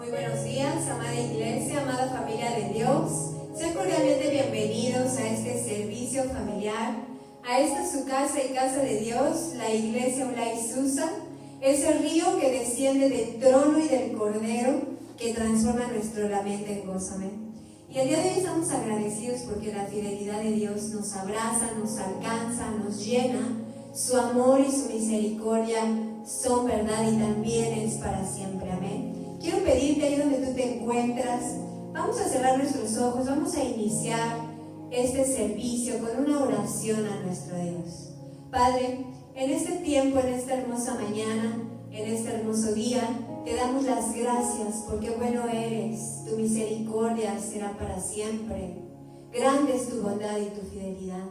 Muy buenos días, amada iglesia, amada familia de Dios. Sean cordialmente bienvenidos a este servicio familiar, a esta su casa y casa de Dios, la iglesia Ulay Susa, ese río que desciende del trono y del Cordero que transforma nuestro lamento en gozo. Amén. Y el día de hoy estamos agradecidos porque la fidelidad de Dios nos abraza, nos alcanza, nos llena. Su amor y su misericordia son verdad y también es para siempre. Amén. Quiero pedirte ahí donde tú te encuentras, vamos a cerrar nuestros ojos, vamos a iniciar este servicio con una oración a nuestro Dios. Padre, en este tiempo, en esta hermosa mañana, en este hermoso día, te damos las gracias porque bueno eres, tu misericordia será para siempre. Grande es tu bondad y tu fidelidad.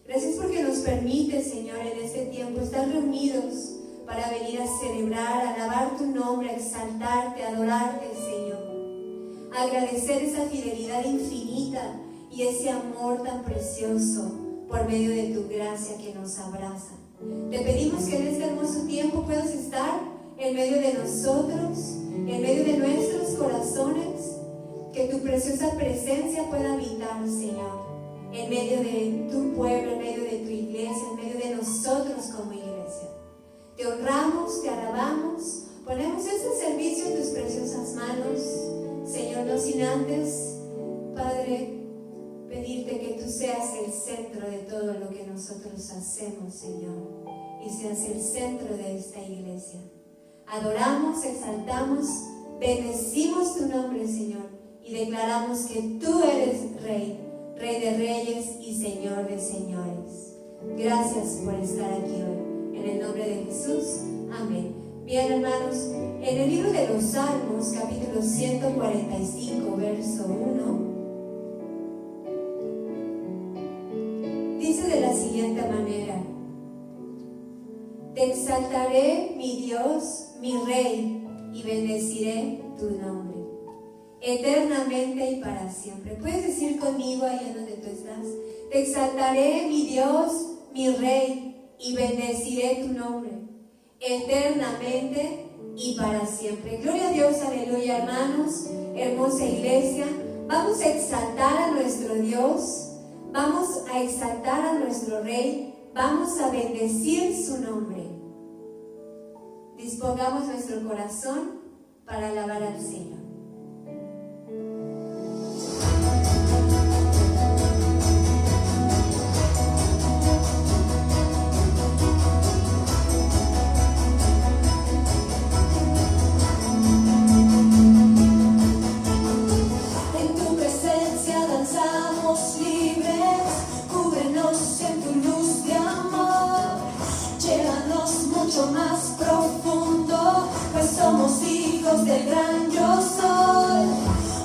Gracias porque nos permite, Señor, en este tiempo estar reunidos para venir a celebrar, a alabar tu nombre, a exaltarte, a adorarte, Señor. A agradecer esa fidelidad infinita y ese amor tan precioso por medio de tu gracia que nos abraza. Te pedimos que en este hermoso tiempo puedas estar en medio de nosotros, en medio de nuestros corazones, que tu preciosa presencia pueda habitar, Señor, en medio de tu pueblo, en medio de tu iglesia, en medio de nosotros como iglesia. Te honramos, te alabamos, ponemos este servicio en tus preciosas manos, Señor, no sin antes, Padre, pedirte que tú seas el centro de todo lo que nosotros hacemos, Señor, y seas el centro de esta iglesia. Adoramos, exaltamos, bendecimos tu nombre, Señor, y declaramos que tú eres Rey, Rey de reyes y Señor de señores. Gracias por estar aquí hoy. En el nombre de Jesús, amén. Bien, hermanos, en el libro de los Salmos, capítulo 145, verso 1, dice de la siguiente manera: Te exaltaré, mi Dios, mi Rey, y bendeciré tu nombre, eternamente y para siempre. ¿Puedes decir conmigo ahí en donde tú estás? Te exaltaré, mi Dios, mi Rey, y bendeciré tu nombre, eternamente y para siempre. Gloria a Dios, aleluya, hermanos, hermosa iglesia. Vamos a exaltar a nuestro Dios, vamos a exaltar a nuestro Rey, vamos a bendecir su nombre. Dispongamos nuestro corazón para alabar al Señor. Más profundo, pues somos hijos del gran yo soy.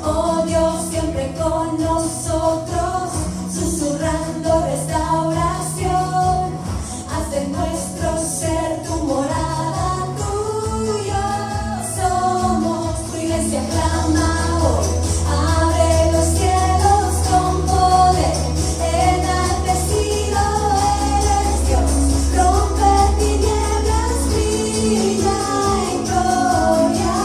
Oh Dios, siempre con nosotros, susurrando restauración. Haz de nuestro ser tu morada, tuyo somos. Tu iglesia clama hoy, abre los cielos con poder, enaltecido eres Dios, rompe tinieblas. Brilla en gloria.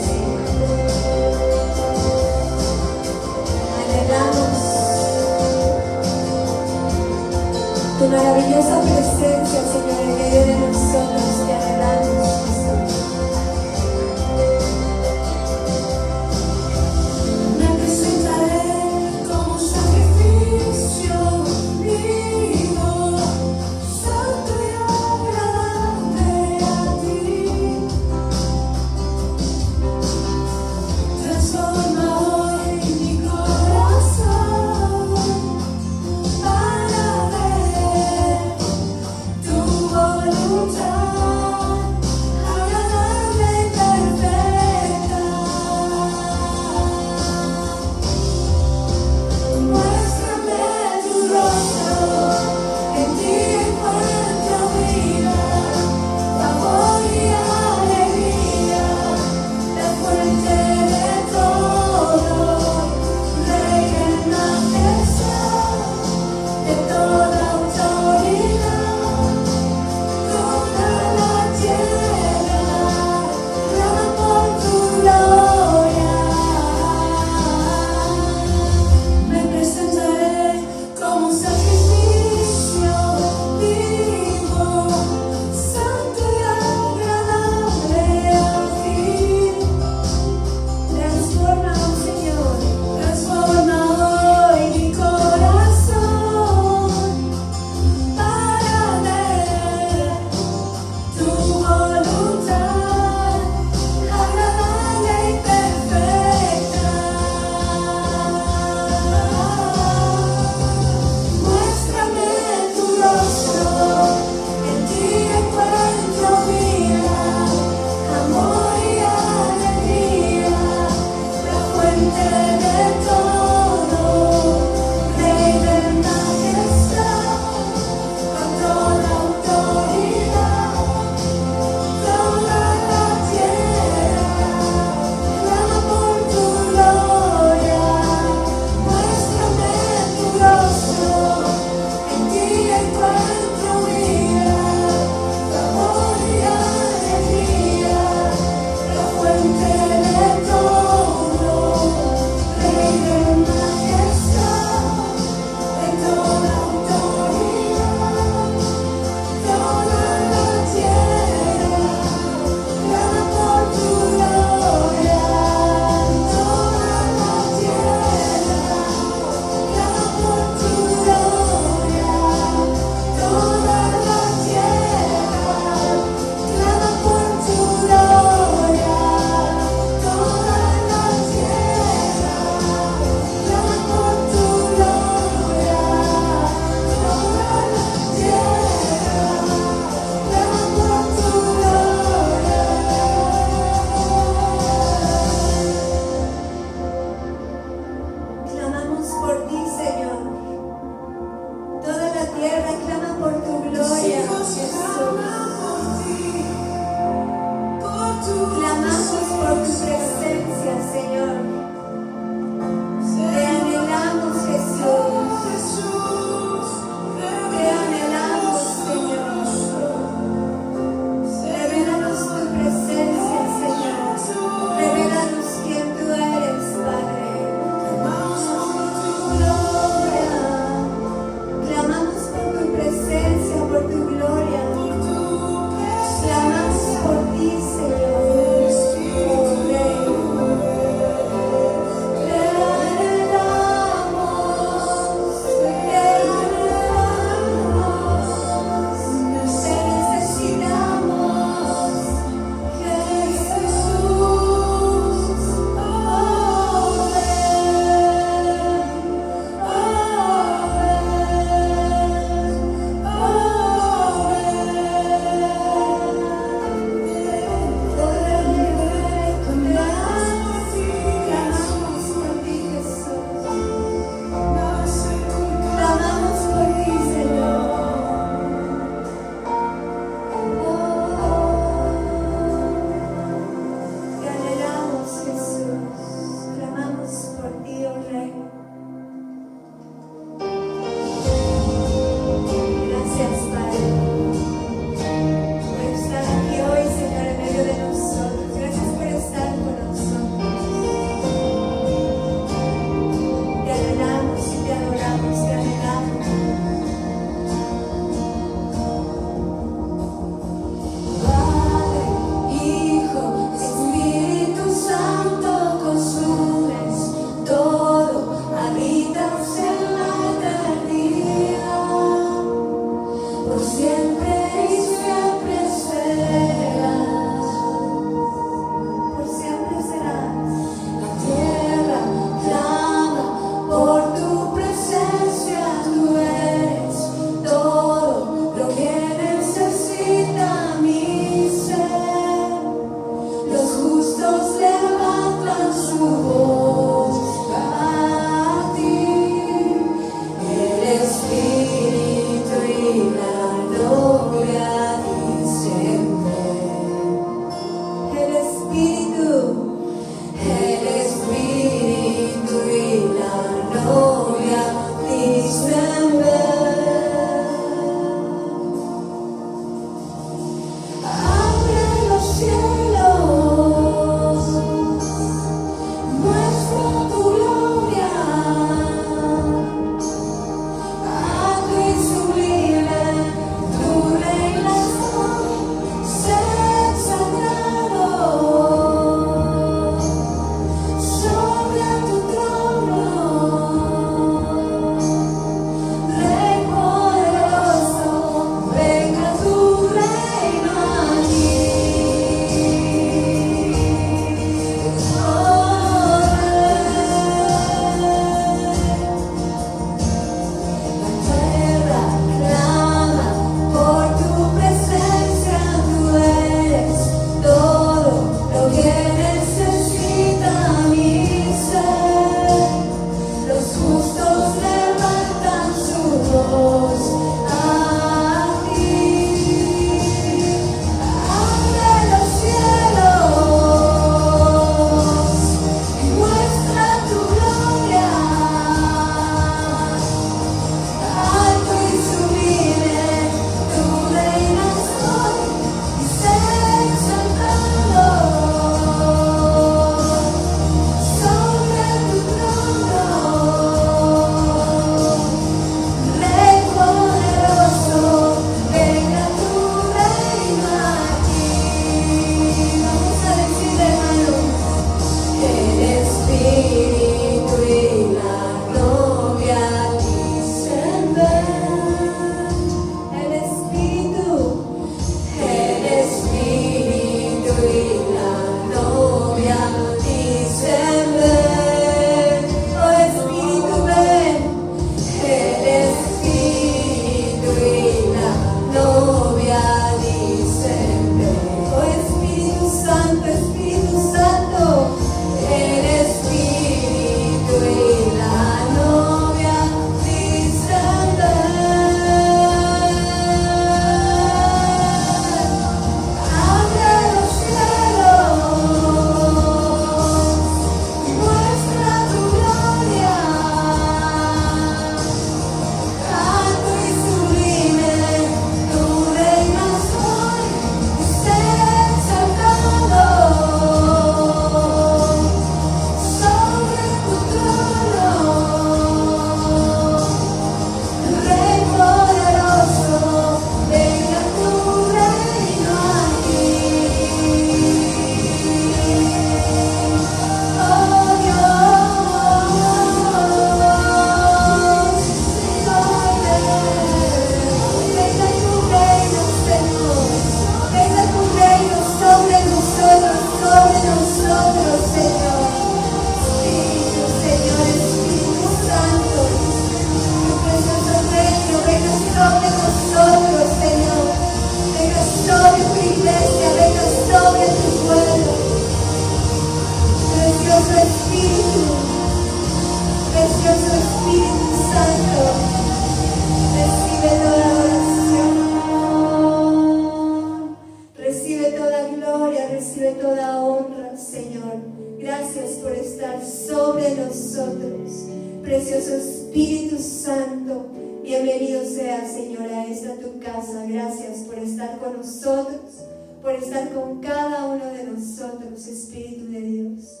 Precioso Espíritu Santo, bienvenido sea, Señor, a esta tu casa. Gracias por estar con nosotros, por estar con cada uno de nosotros, Espíritu de Dios.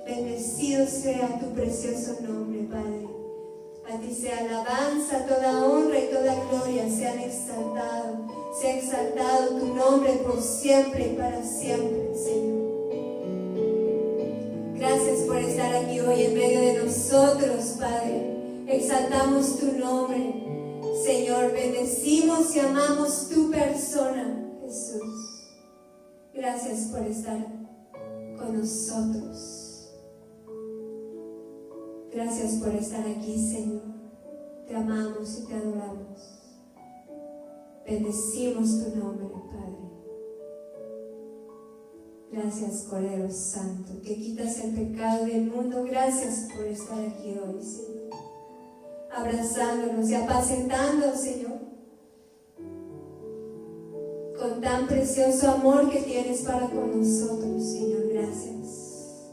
Bendecido sea tu precioso nombre, Padre. A ti sea alabanza, toda honra y toda gloria sean exaltado. Sea exaltado tu nombre por siempre y para siempre, Señor. Gracias por estar aquí hoy en medio de nosotros, Padre. Exaltamos tu nombre, Señor. Bendecimos y amamos tu persona, Jesús. Gracias por estar con nosotros. Gracias por estar aquí, Señor. Te amamos y te adoramos. Bendecimos tu nombre, Padre. Gracias, Cordero Santo, que quitas el pecado del mundo. Gracias por estar aquí hoy, Señor. Abrazándonos y apacentando, Señor, con tan precioso amor que tienes para con nosotros, Señor. Gracias.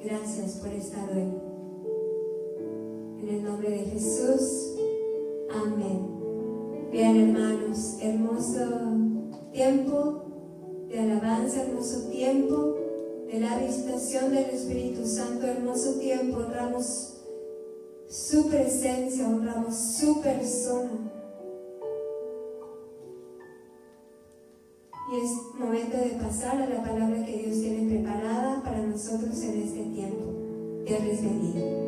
Gracias por estar hoy. En el nombre de Jesús. Amén. Bien, hermanos, hermoso tiempo de alabanza, hermoso tiempo de la visitación del Espíritu Santo, hermoso tiempo. Honramos su presencia, honramos su persona. Y es momento de pasar a la palabra que Dios tiene preparada para nosotros en este tiempo. Dios les bendiga.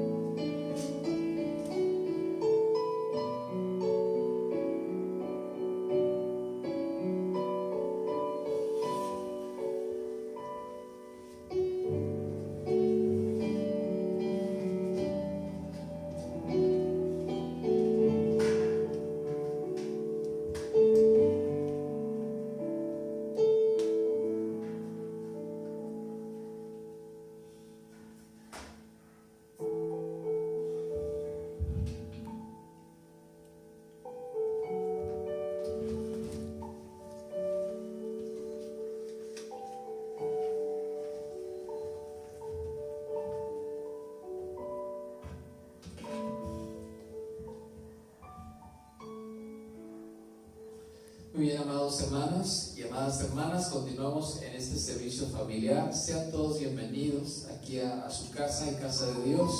amados hermanos y amadas hermanas, continuamos en este servicio familiar. Sean todos bienvenidos aquí a su casa, en casa de Dios.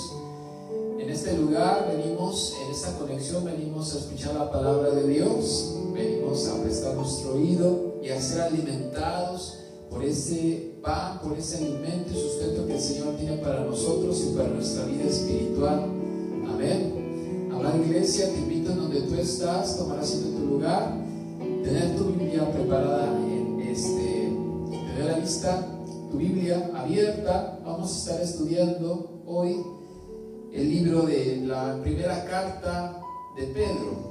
En este lugar venimos, en esta conexión venimos a escuchar la palabra de Dios, venimos a prestar nuestro oído y a ser alimentados por ese pan, por ese alimento y sustento que el Señor tiene para nosotros y para nuestra vida espiritual. Amén. Amada iglesia, te invito en donde tú estás, tomar asiento en tu lugar, tener tu Biblia preparada, tener a la vista tu Biblia abierta. Vamos a estar estudiando hoy el libro de la primera carta de Pedro.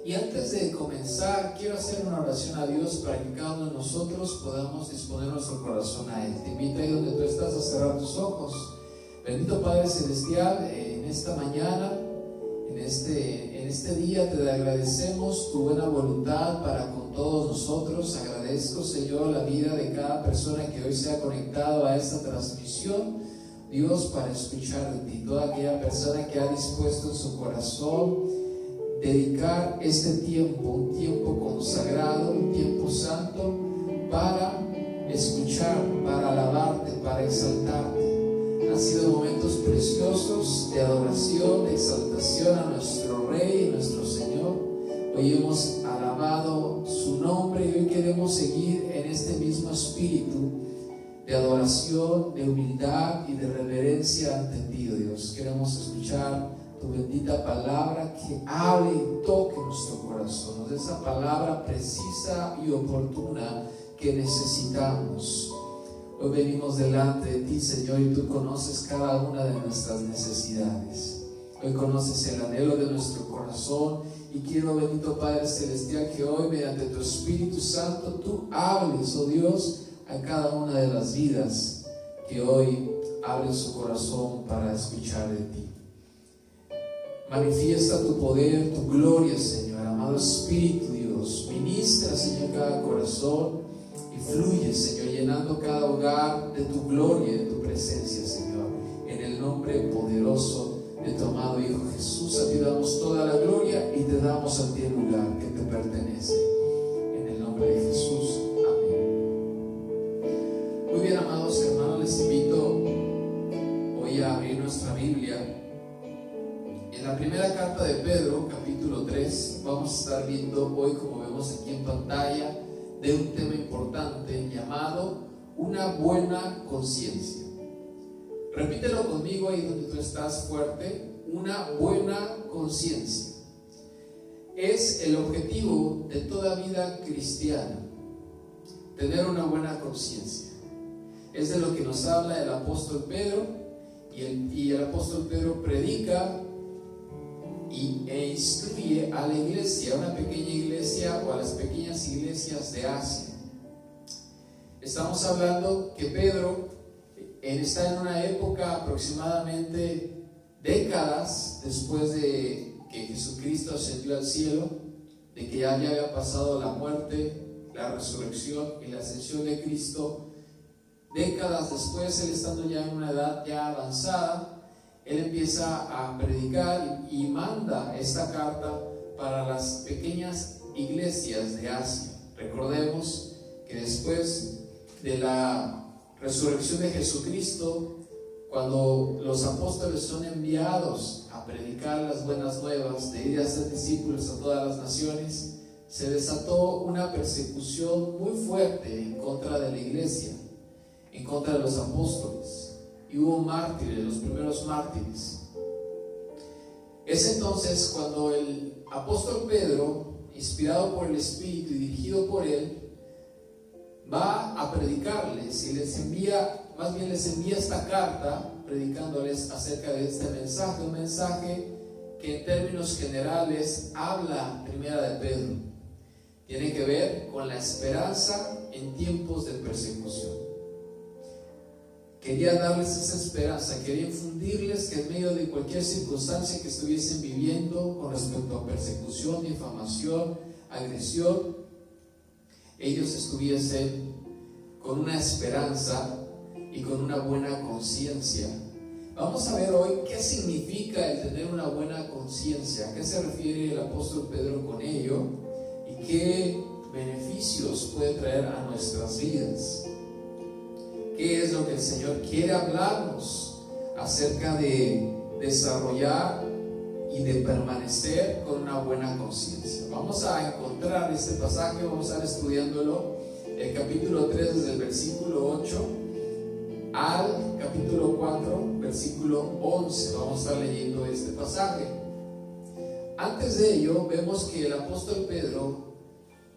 Y antes de comenzar, quiero hacer una oración a Dios para que cada uno de nosotros podamos disponer nuestro corazón a Él. Te invito ahí donde tú estás a cerrar tus ojos. Bendito Padre Celestial, en esta mañana, en este día te agradecemos tu buena voluntad para con todos nosotros. Agradezco, Señor, la vida de cada persona que hoy se ha conectado a esta transmisión, Dios, para escuchar de ti. Toda aquella persona que ha dispuesto en su corazón dedicar este tiempo, un tiempo consagrado, un tiempo santo, para escuchar, para alabarte, para exaltarte. Han sido momentos preciosos de adoración, de exaltación a nuestro Rey, nuestro Señor. Hoy hemos alabado su nombre y hoy queremos seguir en este mismo espíritu de adoración, de humildad y de reverencia ante ti, Dios. Queremos escuchar tu bendita palabra que hable y toque nuestro corazón. Nos dé esa palabra precisa y oportuna que necesitamos. Hoy venimos delante de ti, Señor, y tú conoces cada una de nuestras necesidades. Hoy conoces el anhelo de nuestro corazón y quiero, bendito Padre Celestial, que hoy mediante tu Espíritu Santo tú hables, oh Dios, a cada una de las vidas que hoy abren su corazón para escuchar de ti. Manifiesta tu poder, tu gloria, Señor. Amado Espíritu Dios, ministra, Señor, cada corazón y fluye, Señor, llenando cada hogar de tu gloria y de tu presencia, Señor. En el nombre poderoso de tu amado Hijo Jesús, a ti damos toda la gloria y te damos a ti el lugar que te pertenece. En el nombre de Jesús, amén. Muy bien, amados hermanos, les invito hoy a abrir nuestra Biblia. En la primera carta de Pedro, capítulo 3, vamos a estar viendo hoy, como vemos aquí en pantalla, de un tema importante llamado una buena conciencia. Repítelo conmigo ahí donde tú estás fuerte. Una buena conciencia es el objetivo de toda vida cristiana, tener una buena conciencia. Es de lo que nos habla el apóstol Pedro, y el apóstol Pedro predica e instruye a la iglesia, a una pequeña iglesia o a las pequeñas iglesias de Asia. Estamos hablando que Pedro está en una época aproximadamente décadas después de que Jesucristo ascendió al cielo, de que ya había pasado la muerte, la resurrección y la ascensión de Cristo. Décadas después, él estando ya en una edad ya avanzada, él empieza a predicar y manda esta carta para las pequeñas iglesias de Asia. Recordemos que después de la resurrección de Jesucristo, cuando los apóstoles son enviados a predicar las buenas nuevas, de ir a ser discípulos a todas las naciones, se desató una persecución muy fuerte en contra de la iglesia, en contra de los apóstoles. Y hubo mártires, los primeros mártires. Es entonces cuando el apóstol Pedro, inspirado por el Espíritu y dirigido por él, va a predicarles y les envía esta carta predicándoles acerca de este mensaje, un mensaje que en términos generales habla primera de Pedro. Tiene que ver con la esperanza en tiempos de persecución. Quería darles esa esperanza, quería infundirles que en medio de cualquier circunstancia que estuviesen viviendo con respecto a persecución, difamación, agresión, ellos estuviesen con una esperanza y con una buena conciencia. Vamos a ver hoy qué significa el tener una buena conciencia, a qué se refiere el apóstol Pedro con ello y qué beneficios puede traer a nuestras vidas. ¿Qué es lo que el Señor quiere hablarnos acerca de desarrollar y de permanecer con una buena conciencia? Vamos a encontrar este pasaje, vamos a estar estudiándolo, el capítulo 3 desde el versículo 8 al capítulo 4, versículo 11. Vamos a estar leyendo este pasaje. Antes de ello, vemos que el apóstol Pedro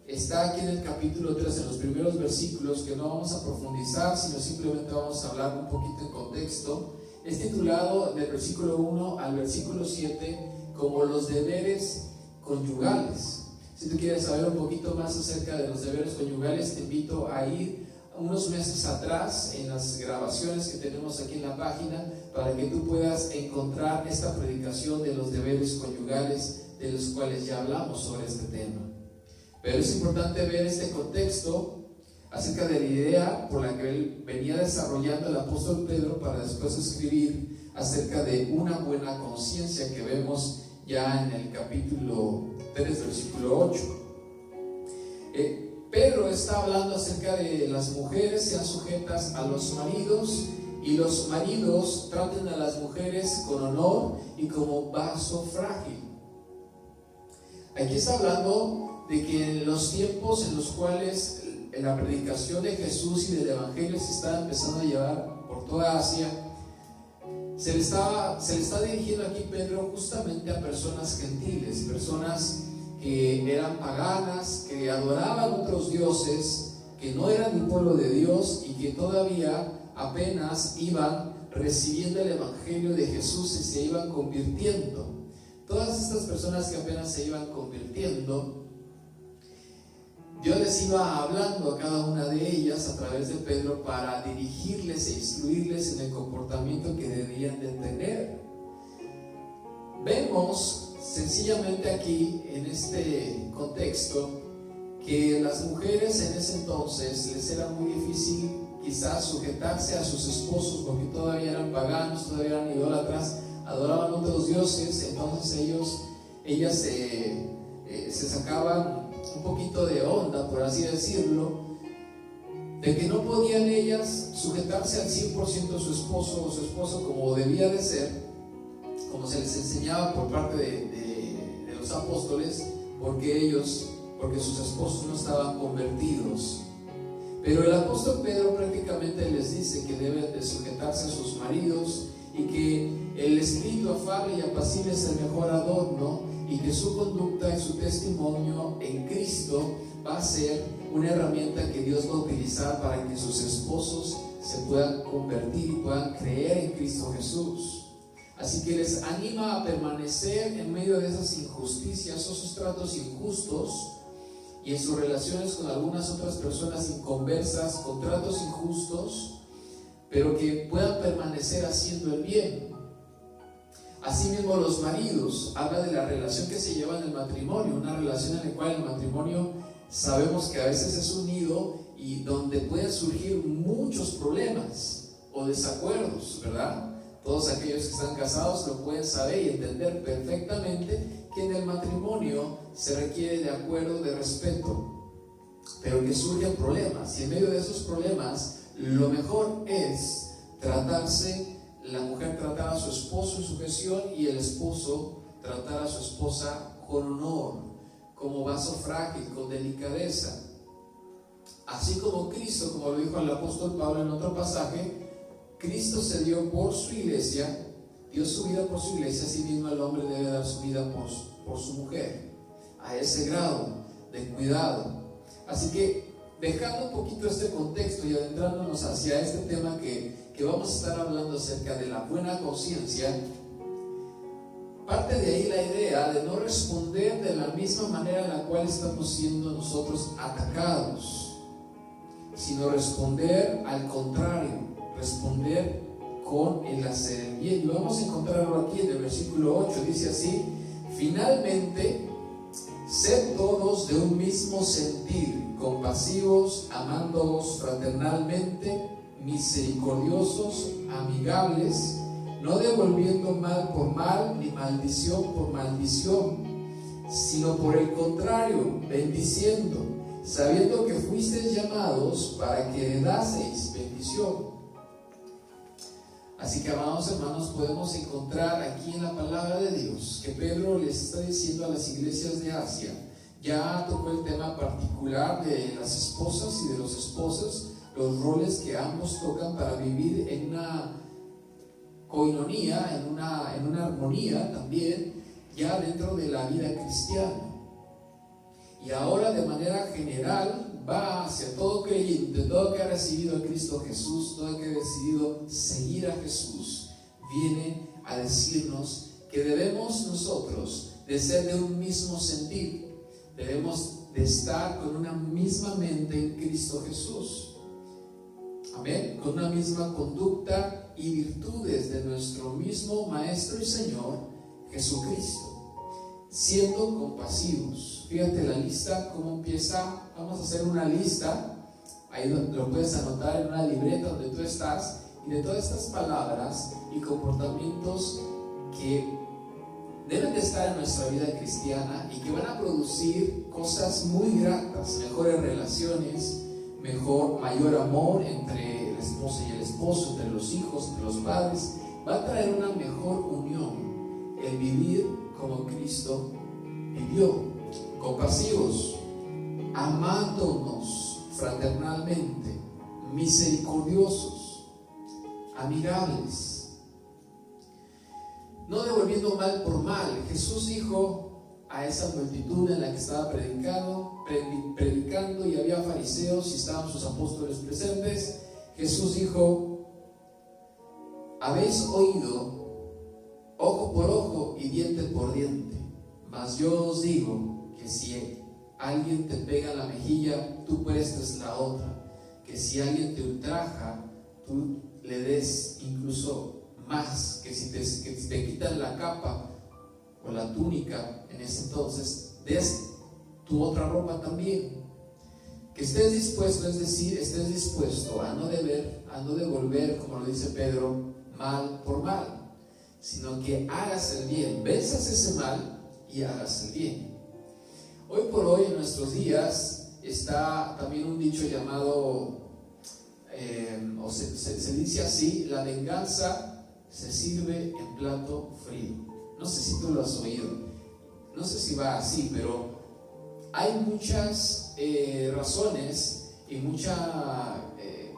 está aquí en el capítulo 3, en los primeros versículos, que no vamos a profundizar, sino simplemente vamos a hablar un poquito en contexto. Es titulado del versículo 1 al versículo 7 como los deberes conyugales. Si tú quieres saber un poquito más acerca de los deberes conyugales, te invito a ir unos meses atrás en las grabaciones que tenemos aquí en la página para que tú puedas encontrar esta predicación de los deberes conyugales, de los cuales ya hablamos sobre este tema. Pero es importante ver este contexto acerca de la idea por la que él venía desarrollando el apóstol Pedro para después escribir acerca de una buena conciencia que vemos ya en el capítulo 3, versículo 8. Pedro está hablando acerca de las mujeres sean sujetas a los maridos y los maridos traten a las mujeres con honor y como vaso frágil. Aquí está hablando de que en los tiempos en los cuales la predicación de Jesús y del Evangelio se está empezando a llevar por toda Asia, se le está dirigiendo aquí Pedro justamente a personas gentiles, personas que eran paganas, que adoraban otros dioses, que no eran el pueblo de Dios y que todavía apenas iban recibiendo el Evangelio de Jesús y se iban convirtiendo. Todas estas personas que apenas se iban convirtiendo, Dios les iba hablando a cada una de ellas a través de Pedro para dirigirles e instruirles en el comportamiento que debían de tener. Vemos sencillamente aquí en este contexto que las mujeres en ese entonces les era muy difícil quizás sujetarse a sus esposos porque todavía eran paganos, todavía eran idólatras, adoraban otros dioses. Entonces ellas se sacaban un poquito de onda, por así decirlo, de que no podían ellas sujetarse al 100% a su esposo o su esposo como debía de ser, como se les enseñaba por parte de los apóstoles, porque sus esposos no estaban convertidos. Pero el apóstol Pedro prácticamente les dice que deben de sujetarse a sus maridos y que el espíritu afable y apacible es el mejor adorno y que su conducta y su testimonio en Cristo va a ser una herramienta que Dios va a utilizar para que sus esposos se puedan convertir y puedan creer en Cristo Jesús. Así que les anima a permanecer en medio de esas injusticias, esos tratos injustos, y en sus relaciones con algunas otras personas inconversas, con tratos injustos, pero que puedan permanecer haciendo el bien. Asimismo, los maridos, habla de la relación que se lleva en el matrimonio, una relación en la cual el matrimonio sabemos que a veces es unido y donde pueden surgir muchos problemas o desacuerdos, ¿verdad? Todos aquellos que están casados lo pueden saber y entender perfectamente que en el matrimonio se requiere de acuerdo, de respeto, pero que surgen problemas, y en medio de esos problemas lo mejor es la mujer tratar a su esposo en sujeción y el esposo tratar a su esposa con honor, como vaso frágil, con delicadeza. Así como Cristo, como lo dijo el apóstol Pablo en otro pasaje, Cristo se dio por su iglesia, dio su vida por su iglesia, así mismo el hombre debe dar su vida por su mujer, a ese grado de cuidado. Así que dejando un poquito este contexto y adentrándonos hacia este tema que vamos a estar hablando acerca de la buena conciencia, parte de ahí la idea de no responder de la misma manera en la cual estamos siendo nosotros atacados, sino responder al contrario, responder con el hacer el bien. Y vamos a encontrarlo aquí en el versículo 8, dice así: finalmente, sed todos de un mismo sentir, compasivos, amándoos fraternalmente, misericordiosos, amigables, no devolviendo mal por mal, ni maldición por maldición, sino por el contrario, bendiciendo, sabiendo que fuisteis llamados para que heredaseis bendición. Así que, amados hermanos, podemos encontrar aquí en la palabra de Dios que Pedro les está diciendo a las iglesias de Asia. Ya tocó el tema particular de las esposas y de los esposos, los roles que ambos tocan para vivir en una coinonía, en una armonía también, ya dentro de la vida cristiana. Y ahora, de manera general, va hacia todo creyente, todo que ha recibido a Cristo Jesús, todo que ha decidido seguir a Jesús, viene a decirnos que debemos nosotros de ser de un mismo sentir, debemos de estar con una misma mente en Cristo Jesús, amén, con una misma conducta y virtudes de nuestro mismo Maestro y Señor Jesucristo, siendo compasivos. Fíjate la lista, cómo empieza. Vamos a hacer una lista, ahí lo puedes anotar en una libreta donde tú estás, y de todas estas palabras y comportamientos que deben de estar en nuestra vida cristiana y que van a producir cosas muy gratas, mejores relaciones, mayor amor entre la esposa y el esposo, entre los hijos, entre los padres. Va a traer una mejor unión el vivir como Cristo vivió, compasivos, amándonos fraternalmente, misericordiosos, amigables, no devolviendo mal por mal. Jesús dijo a esa multitud en la que estaba predicando, y había fariseos y estaban sus apóstoles presentes. Jesús dijo: habéis oído ojo por ojo y diente por diente, mas yo os digo que si alguien te pega en la mejilla, tú prestes la otra, que si alguien te ultraja, tú le des incluso más, que si te quitan la capa o la túnica, en ese entonces des tu otra ropa también. Que estés dispuesto, es decir, estés dispuesto a no devolver, como lo dice Pedro, mal por mal, sino que hagas el bien, venzas ese mal y hagas el bien. Hoy por hoy, en nuestros días, está también un dicho llamado, se dice así: la venganza se sirve en plato frío. No sé si tú lo has oído, no sé si va así, pero hay muchas razones y mucho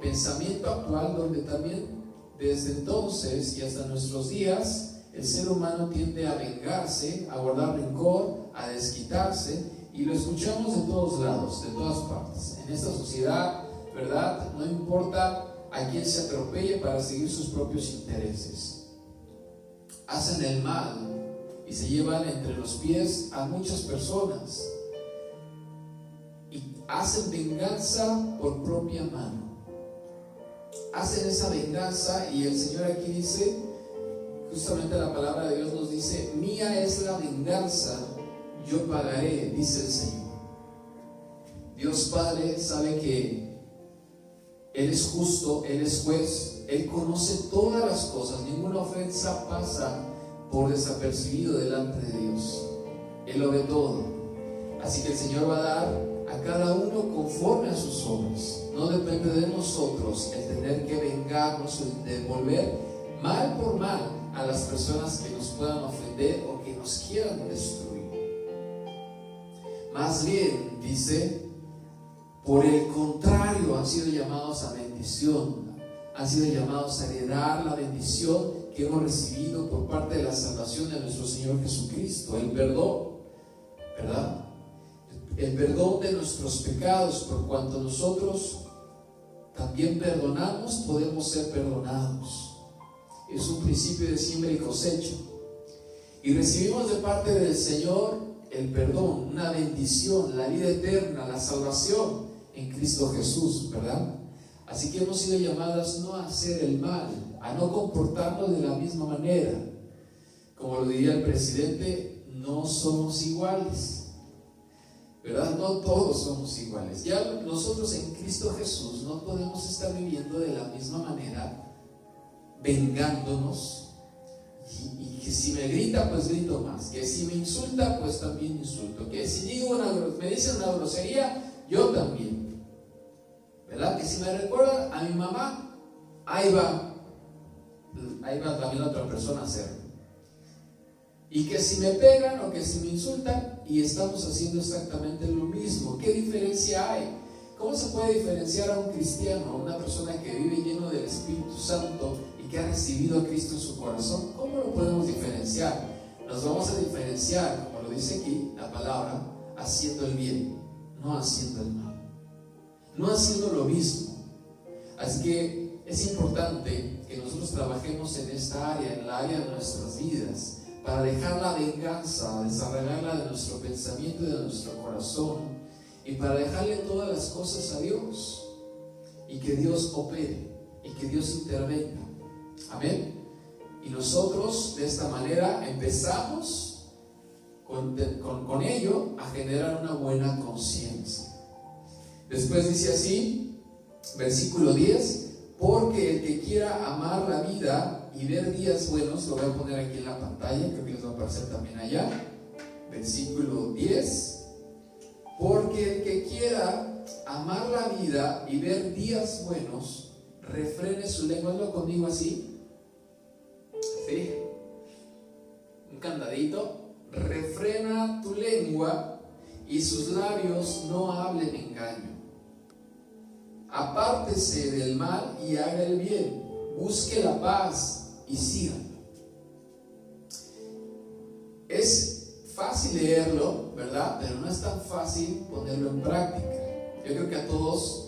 pensamiento actual donde también desde entonces y hasta nuestros días el ser humano tiende a vengarse, a guardar rencor, a desquitarse, y lo escuchamos de todos lados, de todas partes. En esta sociedad, ¿verdad? No importa a quién se atropelle para seguir sus propios intereses. Hacen el mal y se llevan entre los pies a muchas personas y hacen venganza por propia mano. Hacen esa venganza, y el Señor aquí dice, justamente la palabra de Dios nos dice: mía es la venganza, yo pagaré, dice el Señor. Dios Padre sabe que Él es justo, Él es juez, Él conoce todas las cosas, ninguna ofensa pasa por desapercibido delante de Dios. Él lo ve todo. Así que el Señor va a dar a cada uno conforme a sus obras. No depende de nosotros el tener que vengarnos o devolver mal por mal a las personas que nos puedan ofender o que nos quieran destruir. Más bien, dice, por el contrario, han sido llamados a bendición, han sido llamados a heredar la bendición que hemos recibido por parte de la salvación de nuestro Señor Jesucristo, el perdón, ¿verdad? El perdón de nuestros pecados, por cuanto nosotros también perdonamos, podemos ser perdonados. Es un principio de siembra y cosecha, y recibimos de parte del Señor el perdón, una bendición, la vida eterna, la salvación en Cristo Jesús, ¿verdad? Así que hemos sido llamados no a hacer el mal, a no comportarnos de la misma manera. Como lo diría el presidente, no somos iguales, ¿verdad? No todos somos iguales. Ya nosotros en Cristo Jesús no podemos estar viviendo de la misma manera, vengándonos, y que si me grita, pues grito más, que si me insulta, pues también insulto, que si me dicen una grosería, yo también. ¿Verdad? Que si me recuerda a mi mamá, ahí va también la otra persona a hacerlo. Y que si me pegan o que si me insultan, y estamos haciendo exactamente lo mismo. ¿Qué diferencia hay? ¿Cómo se puede diferenciar a un cristiano, a una persona que vive lleno del Espíritu Santo y que ha recibido a Cristo en su corazón? ¿Cómo lo podemos diferenciar? Nos vamos a diferenciar, como lo dice aquí la palabra, haciendo el bien, no haciendo el mal, no haciendo lo mismo. Así que es importante que nosotros trabajemos en esta área, en la área de nuestras vidas, para dejar la venganza, desarraigarla de nuestro pensamiento y de nuestro corazón, y para dejarle todas las cosas a Dios, y que Dios opere, y que Dios intervenga. Amén. Y nosotros de esta manera empezamos con ello a generar una buena conciencia. Después dice así, versículo 10: porque el que quiera amar la vida y ver días buenos, lo voy a poner aquí en la pantalla, creo que les va a aparecer también allá, versículo 10: porque el que quiera amar la vida y ver días buenos, refrene su lengua. Hazlo conmigo así, ¿sí? Un candadito. Refrena tu lengua y sus labios no hablen engaño. Apártese del mal y haga el bien, busque la paz y sígalo. Es fácil leerlo, ¿verdad? Pero no es tan fácil ponerlo en práctica. Yo creo que a todos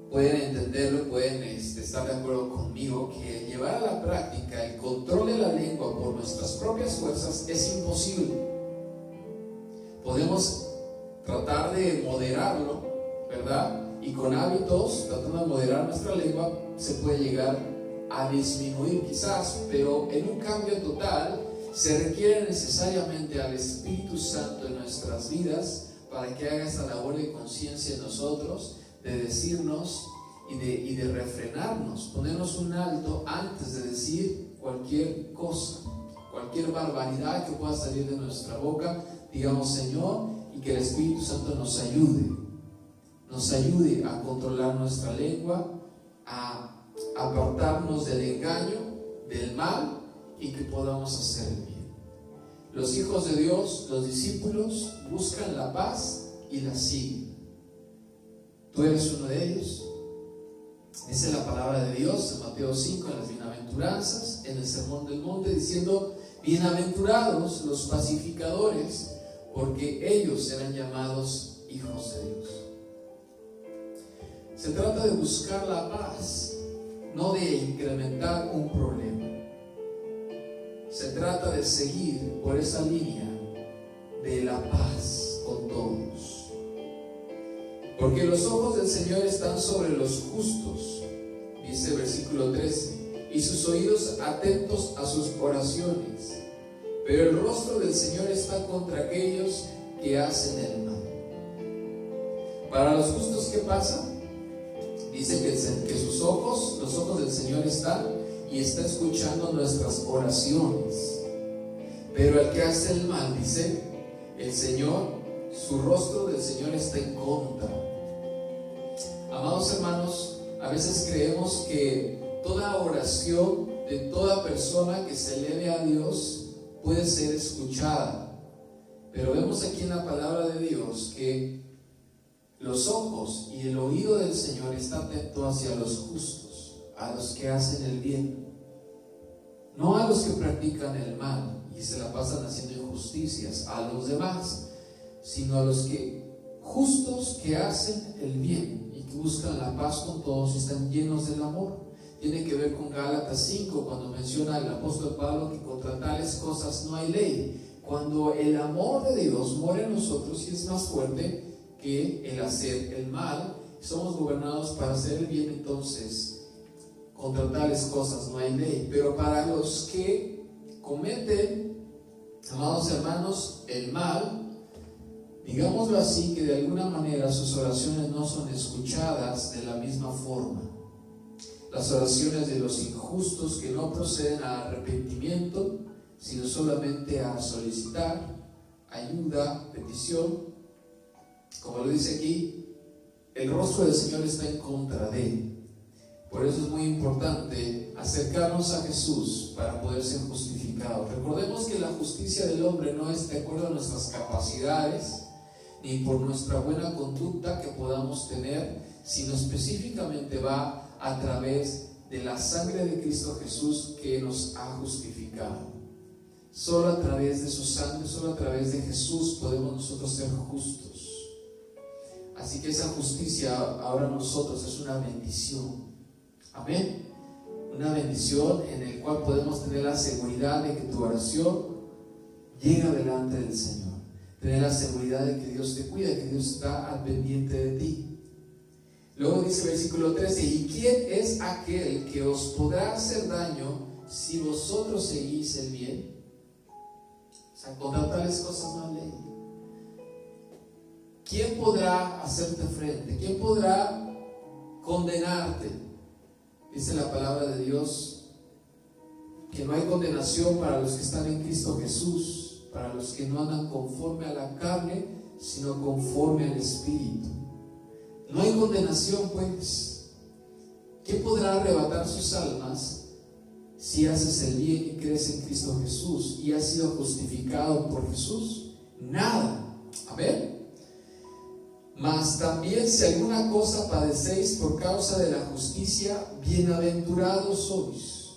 pueden entenderlo, pueden estar de acuerdo conmigo que llevar a la práctica el control de la lengua por nuestras propias fuerzas es imposible. Podemos tratar de moderarlo, ¿verdad? Y con hábitos, tratando de moderar nuestra lengua, se puede llegar a disminuir quizás, pero en un cambio total se requiere necesariamente al Espíritu Santo en nuestras vidas para que haga esa labor de conciencia en nosotros, de decirnos y de refrenarnos, ponernos un alto antes de decir cualquier cosa, cualquier barbaridad que pueda salir de nuestra boca. Digamos Señor, y que el Espíritu Santo nos ayude a controlar nuestra lengua, a apartarnos del engaño, del mal, y que podamos hacer el bien. Los hijos de Dios, los discípulos, buscan la paz y la siguen. ¿Tú eres uno de ellos? Dice la palabra de Dios en Mateo 5, en las bienaventuranzas, en el Sermón del Monte, diciendo: bienaventurados los pacificadores, porque ellos serán llamados hijos de Dios. Se trata de buscar la paz, no de incrementar un problema. Se trata de seguir por esa línea de la paz con todos. Porque los ojos del Señor están sobre los justos, dice el versículo 13, y sus oídos atentos a sus oraciones. Pero el rostro del Señor está contra aquellos que hacen el mal. Para los justos, ¿qué pasa? Dice que sus ojos, los ojos del Señor están y está escuchando nuestras oraciones. Pero el que hace el mal, dice el Señor, su rostro del Señor está en contra. Amados hermanos, a veces creemos que toda oración de toda persona que se eleve a Dios puede ser escuchada. Pero vemos aquí en la palabra de Dios que los ojos y el oído del Señor están atentos hacia los justos, a los que hacen el bien, no a los que practican el mal y se la pasan haciendo injusticias a los demás, sino a los justos que hacen el bien y que buscan la paz con todos y están llenos del amor. Tiene que ver con Gálatas 5, cuando menciona el apóstol Pablo que contra tales cosas no hay ley. Cuando el amor de Dios mora en nosotros y es más fuerte que el hacer el mal, somos gobernados para hacer el bien, entonces contra tales cosas no hay ley. Pero para los que cometen, amados hermanos, el mal, digámoslo así, que de alguna manera sus oraciones no son escuchadas de la misma forma. Las oraciones de los injustos que no proceden al arrepentimiento, sino solamente a solicitar ayuda, petición, como lo dice aquí, el rostro del Señor está en contra de él. Por eso es muy importante acercarnos a Jesús para poder ser justificados. Recordemos que la justicia del hombre no es de acuerdo a nuestras capacidades, ni por nuestra buena conducta que podamos tener, sino específicamente va a través de la sangre de Cristo Jesús que nos ha justificado. Solo a través de su sangre, solo a través de Jesús podemos nosotros ser justos. Así que esa justicia ahora nosotros es una bendición. Amén. Una bendición en el cual podemos tener la seguridad de que tu oración llega delante del Señor. Tener la seguridad de que Dios te cuida, que Dios está al pendiente de ti. Luego dice el versículo 13: ¿y quién es aquel que os podrá hacer daño si vosotros seguís el bien? O sea, contra tales cosas no hay ley. ¿Quién podrá hacerte frente? ¿Quién podrá condenarte? Dice la palabra de Dios que no hay condenación para los que están en Cristo Jesús, para los que no andan conforme a la carne, sino conforme al Espíritu. No hay condenación, pues. ¿Quién podrá arrebatar sus almas si haces el bien y crees en Cristo Jesús y has sido justificado por Jesús? Nada. Amén. Mas también si alguna cosa padecéis por causa de la justicia, bienaventurados sois.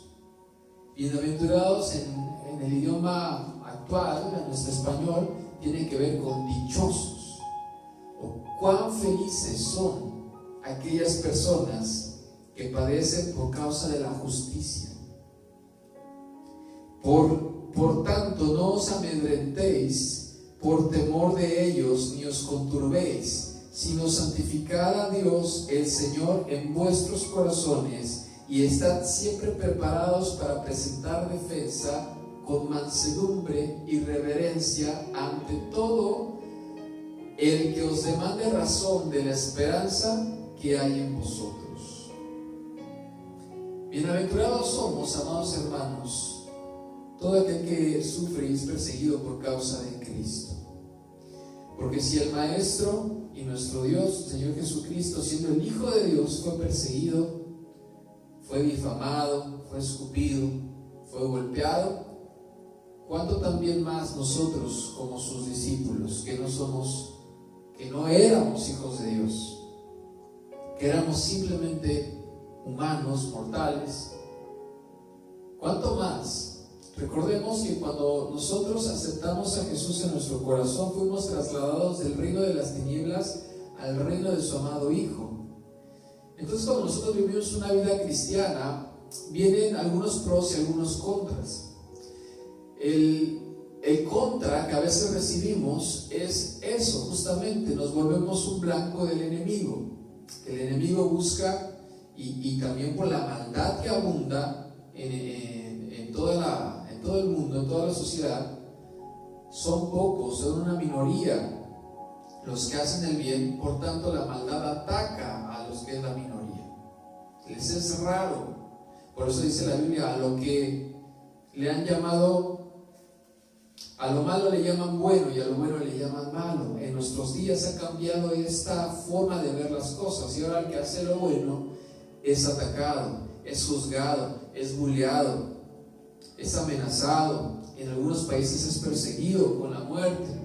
Bienaventurados en el idioma actual, en nuestro español, tiene que ver con dichosos. O cuán felices son aquellas personas que padecen por causa de la justicia. Por tanto, no os amedrentéis por temor de ellos, ni os conturbéis, sino santificad a Dios el Señor en vuestros corazones, y estad siempre preparados para presentar defensa con mansedumbre y reverencia ante todo el que os demande razón de la esperanza que hay en vosotros. Bienaventurados somos, amados hermanos, todo aquel que sufre y es perseguido por causa de Cristo. Porque si el Maestro y nuestro Dios, Señor Jesucristo, siendo el Hijo de Dios, fue perseguido, fue difamado, fue escupido, fue golpeado, ¿cuánto también más nosotros como sus discípulos, que no éramos hijos de Dios, que éramos simplemente humanos, mortales? ¿Cuánto más? Recordemos que cuando nosotros aceptamos a Jesús en nuestro corazón, fuimos trasladados del reino de las tinieblas al reino de su amado Hijo. Entonces, cuando nosotros vivimos una vida cristiana, vienen algunos pros y algunos contras. El contra que a veces recibimos es eso, justamente, nos volvemos un blanco del enemigo. El enemigo busca, y también por la maldad que abunda en todo el mundo, en toda la sociedad, son pocos, son una minoría los que hacen el bien. Por tanto, la maldad ataca a los que es la minoría. Les es raro. Por eso dice la Biblia, a lo que le han llamado, a lo malo le llaman bueno y a lo bueno le llaman malo. En nuestros días ha cambiado esta forma de ver las cosas, y ahora el que hace lo bueno es atacado, es juzgado, es bulleado, es amenazado, en algunos países es perseguido con la muerte.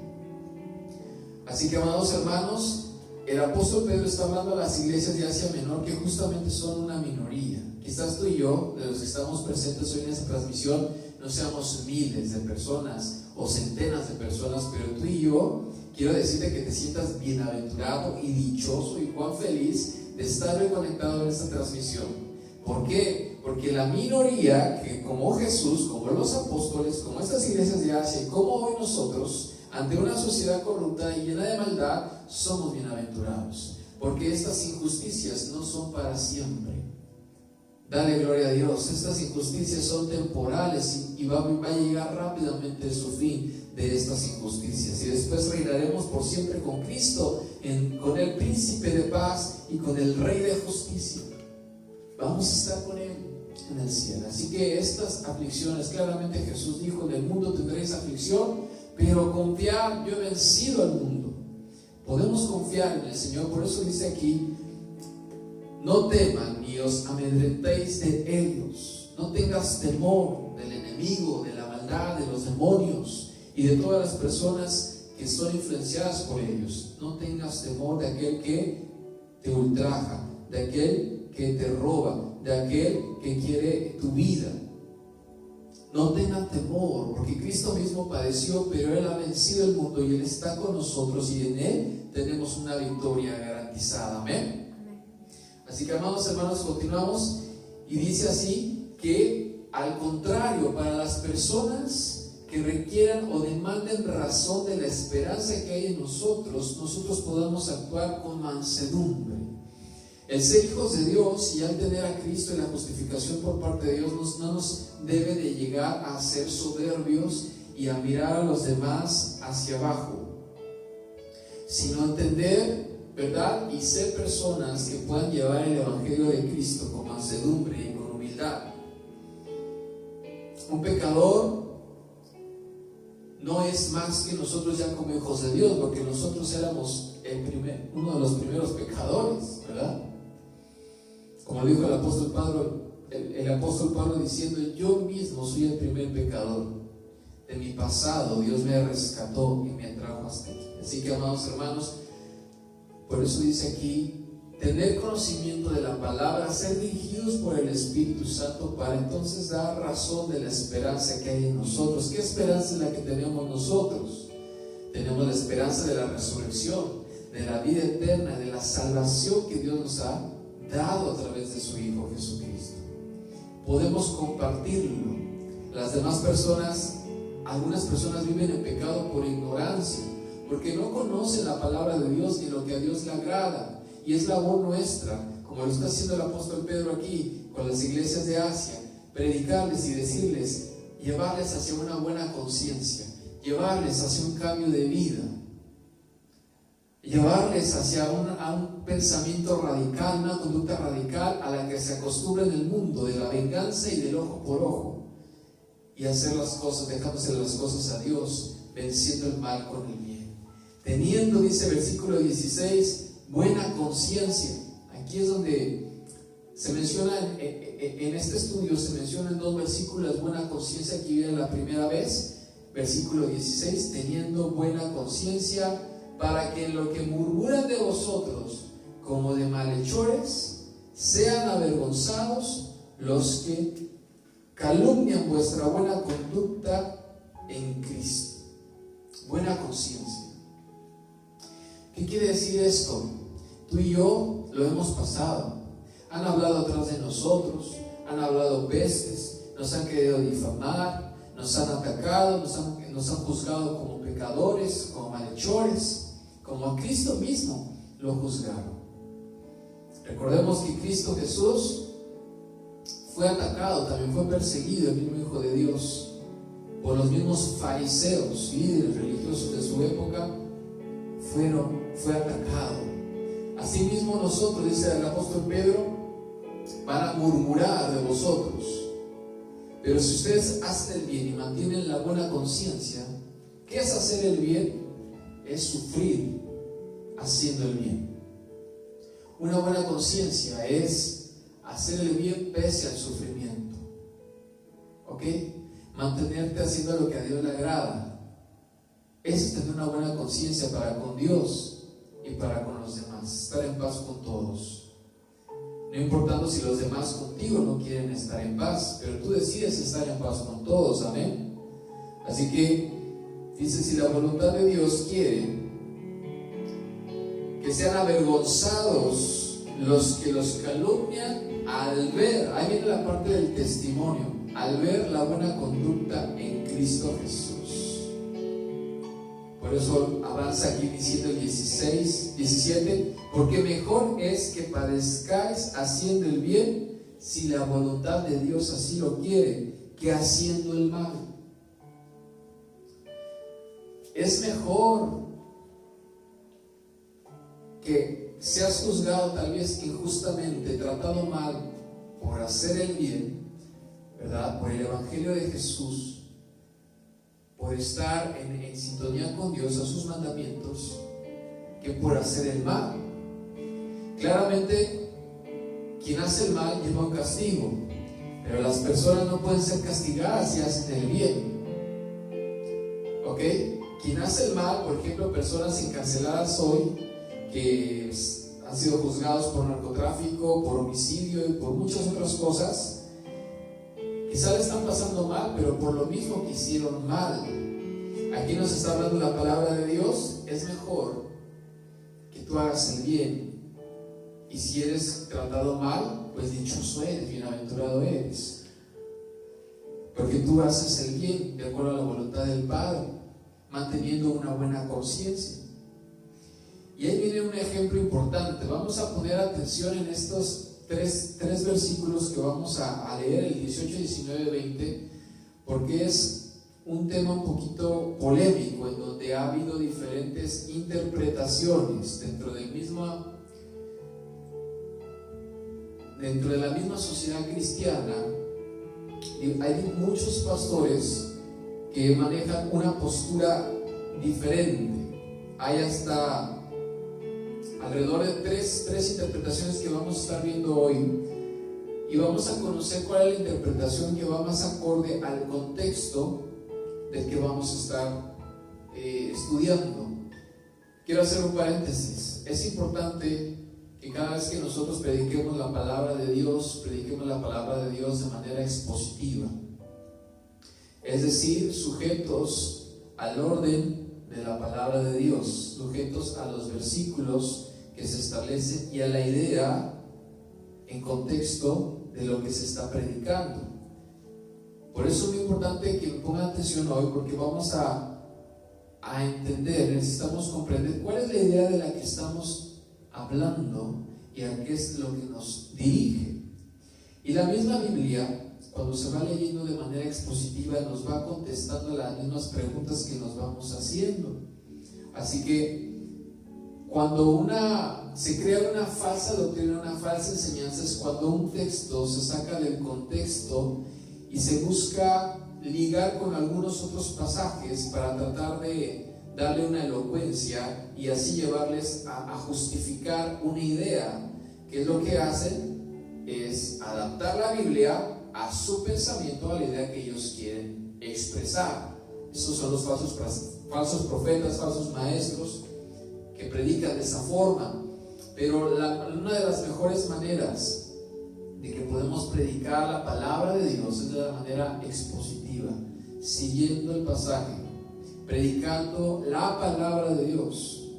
Así que, amados hermanos, el apóstol Pedro está hablando a las iglesias de Asia Menor, que justamente son una minoría. Quizás tú y yo, de los que estamos presentes hoy en esta transmisión, no seamos miles de personas o centenas de personas, pero tú y yo, quiero decirte que te sientas bienaventurado y dichoso y cuán feliz de estar hoy conectado en esta transmisión. ¿Por qué? Porque la minoría, que como Jesús, como los apóstoles, como estas iglesias de Asia, y como hoy nosotros, ante una sociedad corrupta y llena de maldad, somos bienaventurados, porque estas injusticias no son para siempre. Dale gloria a Dios. Estas injusticias son temporales y va a llegar rápidamente su fin de estas injusticias, y después reinaremos por siempre con Cristo, con el príncipe de paz y con el rey de justicia. Vamos a estar con Él en el cielo. Así que estas aflicciones, claramente Jesús dijo, en el mundo tendréis aflicción, pero confiad, yo he vencido al mundo. Podemos confiar en el Señor. Por eso dice aquí: no teman ni os amedrentéis de ellos. No tengas temor del enemigo, de la maldad, de los demonios y de todas las personas que son influenciadas por ellos. No tengas temor de aquel que te ultraja, de aquel que te roba, de aquel que quiere tu vida. No tengan temor, porque Cristo mismo padeció, pero Él ha vencido el mundo y Él está con nosotros, y en Él tenemos una victoria garantizada. Amén. Así que, amados hermanos, continuamos y dice así que, al contrario, para las personas que requieran o demanden razón de la esperanza que hay en nosotros podamos actuar con mansedumbre. El ser hijos de Dios y al tener a Cristo y la justificación por parte de Dios no nos debe de llegar a ser soberbios y a mirar a los demás hacia abajo, sino entender, ¿verdad? Y ser personas que puedan llevar el Evangelio de Cristo con mansedumbre y con humildad. Un pecador no es más que nosotros ya como hijos de Dios, porque nosotros éramos uno de los primeros pecadores, ¿verdad? Como dijo el apóstol Pablo diciendo: yo mismo soy el primer pecador. De mi pasado Dios me rescató y me trajo hasta aquí. Así que, amados hermanos, por eso dice aquí: tener conocimiento de la palabra, ser dirigidos por el Espíritu Santo, para entonces dar razón de la esperanza que hay en nosotros. ¿Qué esperanza es la que tenemos nosotros? Tenemos la esperanza de la resurrección, de la vida eterna, de la salvación que Dios nos ha dado a través de su Hijo Jesucristo. Podemos compartirlo. Las demás personas, algunas personas viven en pecado por ignorancia, porque no conocen la palabra de Dios ni lo que a Dios le agrada. Y es labor nuestra, como lo está haciendo el apóstol Pedro aquí con las iglesias de Asia, predicarles y decirles, llevarles hacia una buena conciencia, llevarles hacia un cambio de vida, llevarles hacia un pensamiento radical, una conducta radical a la que se acostumbra en el mundo, de la venganza y del ojo por ojo, y hacer las cosas, dejándose las cosas a Dios, venciendo el mal con el bien, teniendo, dice el versículo 16, buena conciencia. Aquí es donde se menciona, en este estudio se mencionan dos versículos: buena conciencia. Aquí viene la primera vez, versículo 16, teniendo buena conciencia, para que en lo que murmuran de vosotros como de malhechores sean avergonzados los que calumnian vuestra buena conducta en Cristo. Buena conciencia. ¿Qué quiere decir esto? Tú y yo lo hemos pasado. Han hablado atrás de nosotros, han hablado pestes, nos han querido difamar, nos han atacado, nos han juzgado como pecadores, como malhechores, como a Cristo mismo lo juzgaron. Recordemos que Cristo Jesús fue atacado, también fue perseguido, el mismo Hijo de Dios, por los mismos fariseos, líderes religiosos de su época. Fue atacado. Asimismo nosotros, dice el apóstol Pedro, van a murmurar de vosotros. Pero si ustedes hacen el bien y mantienen la buena conciencia, ¿qué es hacer el bien? Es sufrir haciendo el bien. Una buena conciencia es hacer el bien pese al sufrimiento. ¿Ok? Mantenerte haciendo lo que a Dios le agrada. Es tener una buena conciencia para con Dios y para con los demás. Estar en paz con todos. No importando si los demás contigo no quieren estar en paz, pero tú decides estar en paz con todos. Amén. Así que dice: si la voluntad de Dios quiere que sean avergonzados los que los calumnian al ver, ahí viene la parte del testimonio, al ver la buena conducta en Cristo Jesús. Por eso avanza aquí diciendo el 17, porque mejor es que padezcáis haciendo el bien, si la voluntad de Dios así lo quiere, que haciendo el mal. Es mejor que seas juzgado tal vez injustamente, tratado mal por hacer el bien, ¿verdad? Por el Evangelio de Jesús, por estar en sintonía con Dios, a sus mandamientos, que por hacer el mal. Claramente, quien hace el mal lleva un castigo, pero las personas no pueden ser castigadas si hacen el bien. ¿Ok? Quien hace el mal, por ejemplo, personas encarceladas hoy que han sido juzgados por narcotráfico, por homicidio y por muchas otras cosas, quizá le están pasando mal, pero por lo mismo que hicieron mal. Aquí nos está hablando la palabra de Dios. Es mejor que tú hagas el bien, y si eres tratado mal, pues dichoso eres, bienaventurado eres, porque tú haces el bien de acuerdo a la voluntad del Padre, manteniendo una buena conciencia. Y ahí viene un ejemplo importante. Vamos a poner atención en estos tres versículos que vamos a leer, el 18, 19, 20, porque es un tema un poquito polémico, en donde ha habido diferentes interpretaciones dentro de la misma sociedad cristiana. Hay muchos pastores que manejan una postura diferente. Hay hasta alrededor de tres interpretaciones que vamos a estar viendo hoy, y vamos a conocer cuál es la interpretación que va más acorde al contexto del que vamos a estar estudiando. Quiero hacer un paréntesis. Es importante que cada vez que nosotros prediquemos la palabra de Dios, prediquemos la palabra de Dios de manera expositiva, es decir, sujetos al orden de la palabra de Dios, sujetos a los versículos que se establecen y a la idea en contexto de lo que se está predicando. Por eso es muy importante que pongan atención hoy, porque vamos a entender, necesitamos comprender cuál es la idea de la que estamos hablando y a qué es lo que nos dirige. Y la misma Biblia, cuando se va leyendo de manera expositiva, nos va contestando las mismas preguntas que nos vamos haciendo. Así que cuando se crea una falsa doctrina, una falsa enseñanza, es cuando un texto se saca del contexto y se busca ligar con algunos otros pasajes para tratar de darle una elocuencia y así llevarles a justificar una idea. Que es lo que hacen, es adaptar la Biblia a su pensamiento, a la idea que ellos quieren expresar. Esos son los falsos profetas, falsos maestros que predican de esa forma. Pero una de las mejores maneras de que podemos predicar la palabra de Dios es de la manera expositiva, siguiendo el pasaje, predicando la palabra de Dios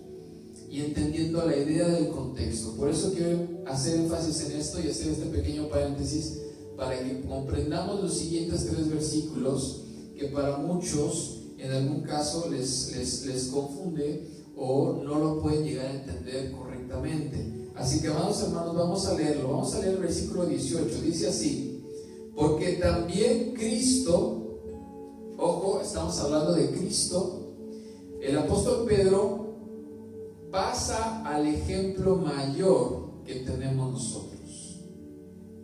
y entendiendo la idea del contexto. Por eso quiero hacer énfasis en esto y hacer este pequeño paréntesis para que comprendamos los siguientes tres versículos, que para muchos en algún caso les confunde o no lo pueden llegar a entender correctamente. Así que, amados hermanos, vamos a leerlo. Vamos a leer el versículo 18. Dice así: porque también Cristo, ojo, estamos hablando de Cristo, el apóstol Pedro pasa al ejemplo mayor que tenemos nosotros.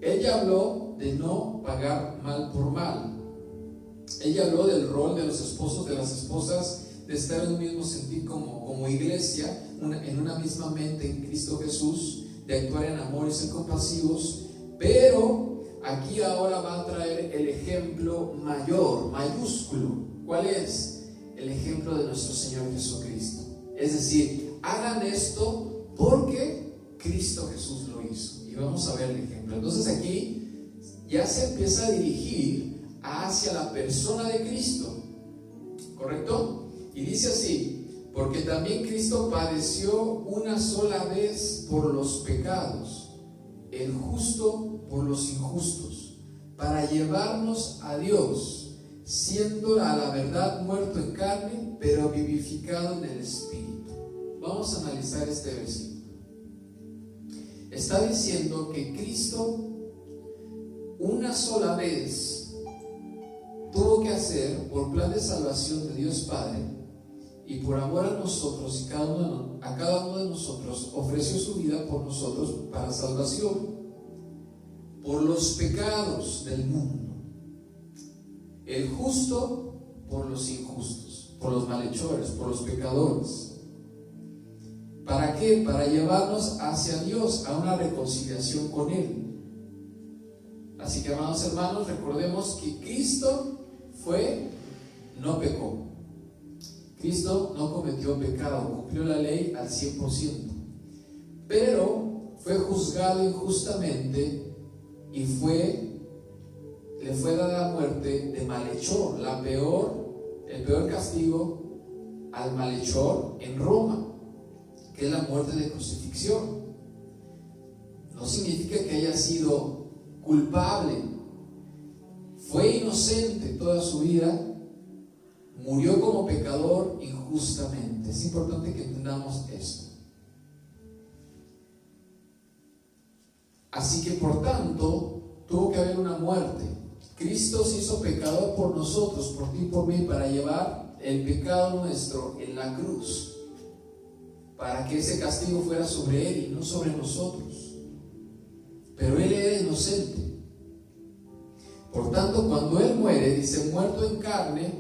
Ella habló de no pagar mal por mal. Ella habló del rol de los esposos, de las esposas, de estar en un mismo sentir como iglesia, en una misma mente en Cristo Jesús, de actuar en amor y ser compasivos. Pero aquí ahora va a traer el ejemplo mayor, mayúsculo. ¿Cuál es? El ejemplo de nuestro Señor Jesucristo. Es decir, hagan esto porque Cristo Jesús lo hizo. Y vamos a ver el ejemplo. Entonces aquí ya se empieza a dirigir hacia la persona de Cristo, ¿correcto? Y dice así: porque también Cristo padeció una sola vez por los pecados, el justo por los injustos, para llevarnos a Dios, siendo a la verdad muerto en carne, pero vivificado en el Espíritu. Vamos a analizar este versículo. Está diciendo que Cristo una sola vez tuvo que hacer, por plan de salvación de Dios Padre y por amor a nosotros, y a cada uno de nosotros ofreció su vida por nosotros para salvación, por los pecados del mundo, el justo por los injustos, por los malhechores, por los pecadores, ¿Para qué? Para llevarnos hacia Dios, a una reconciliación con Él. Así que, amados hermanos, recordemos que Cristo no pecó. Cristo no cometió pecado, cumplió la ley al 100%, pero fue juzgado injustamente y le fue dada la muerte de malhechor, el peor castigo al malhechor en Roma, que es la muerte de crucifixión. No significa que haya sido culpable, fue inocente toda su vida, murió como pecador injustamente. Es importante que entendamos esto. Así que, por tanto, tuvo que haber una muerte. Cristo se hizo pecador por nosotros, por ti y por mí, para llevar el pecado nuestro en la cruz, para que ese castigo fuera sobre Él y no sobre nosotros. Pero Él era inocente. Por tanto, cuando Él muere, dice, muerto en carne,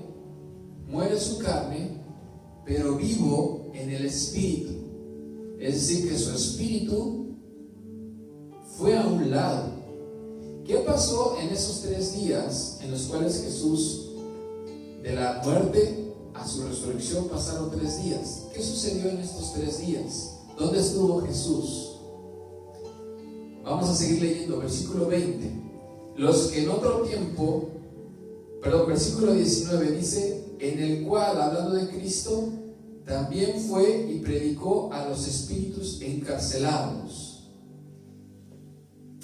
muere su carne, pero vivo en el espíritu. Es decir, que su espíritu fue a un lado. ¿Qué pasó en esos 3 días en los cuales Jesús, de la muerte a su resurrección, pasaron 3 días? ¿Qué sucedió en estos 3 días? ¿Dónde estuvo Jesús? Vamos a seguir leyendo, versículo 20. Los que en otro tiempo, versículo 19 dice, en el cual, hablando de Cristo, también fue y predicó a los espíritus encarcelados.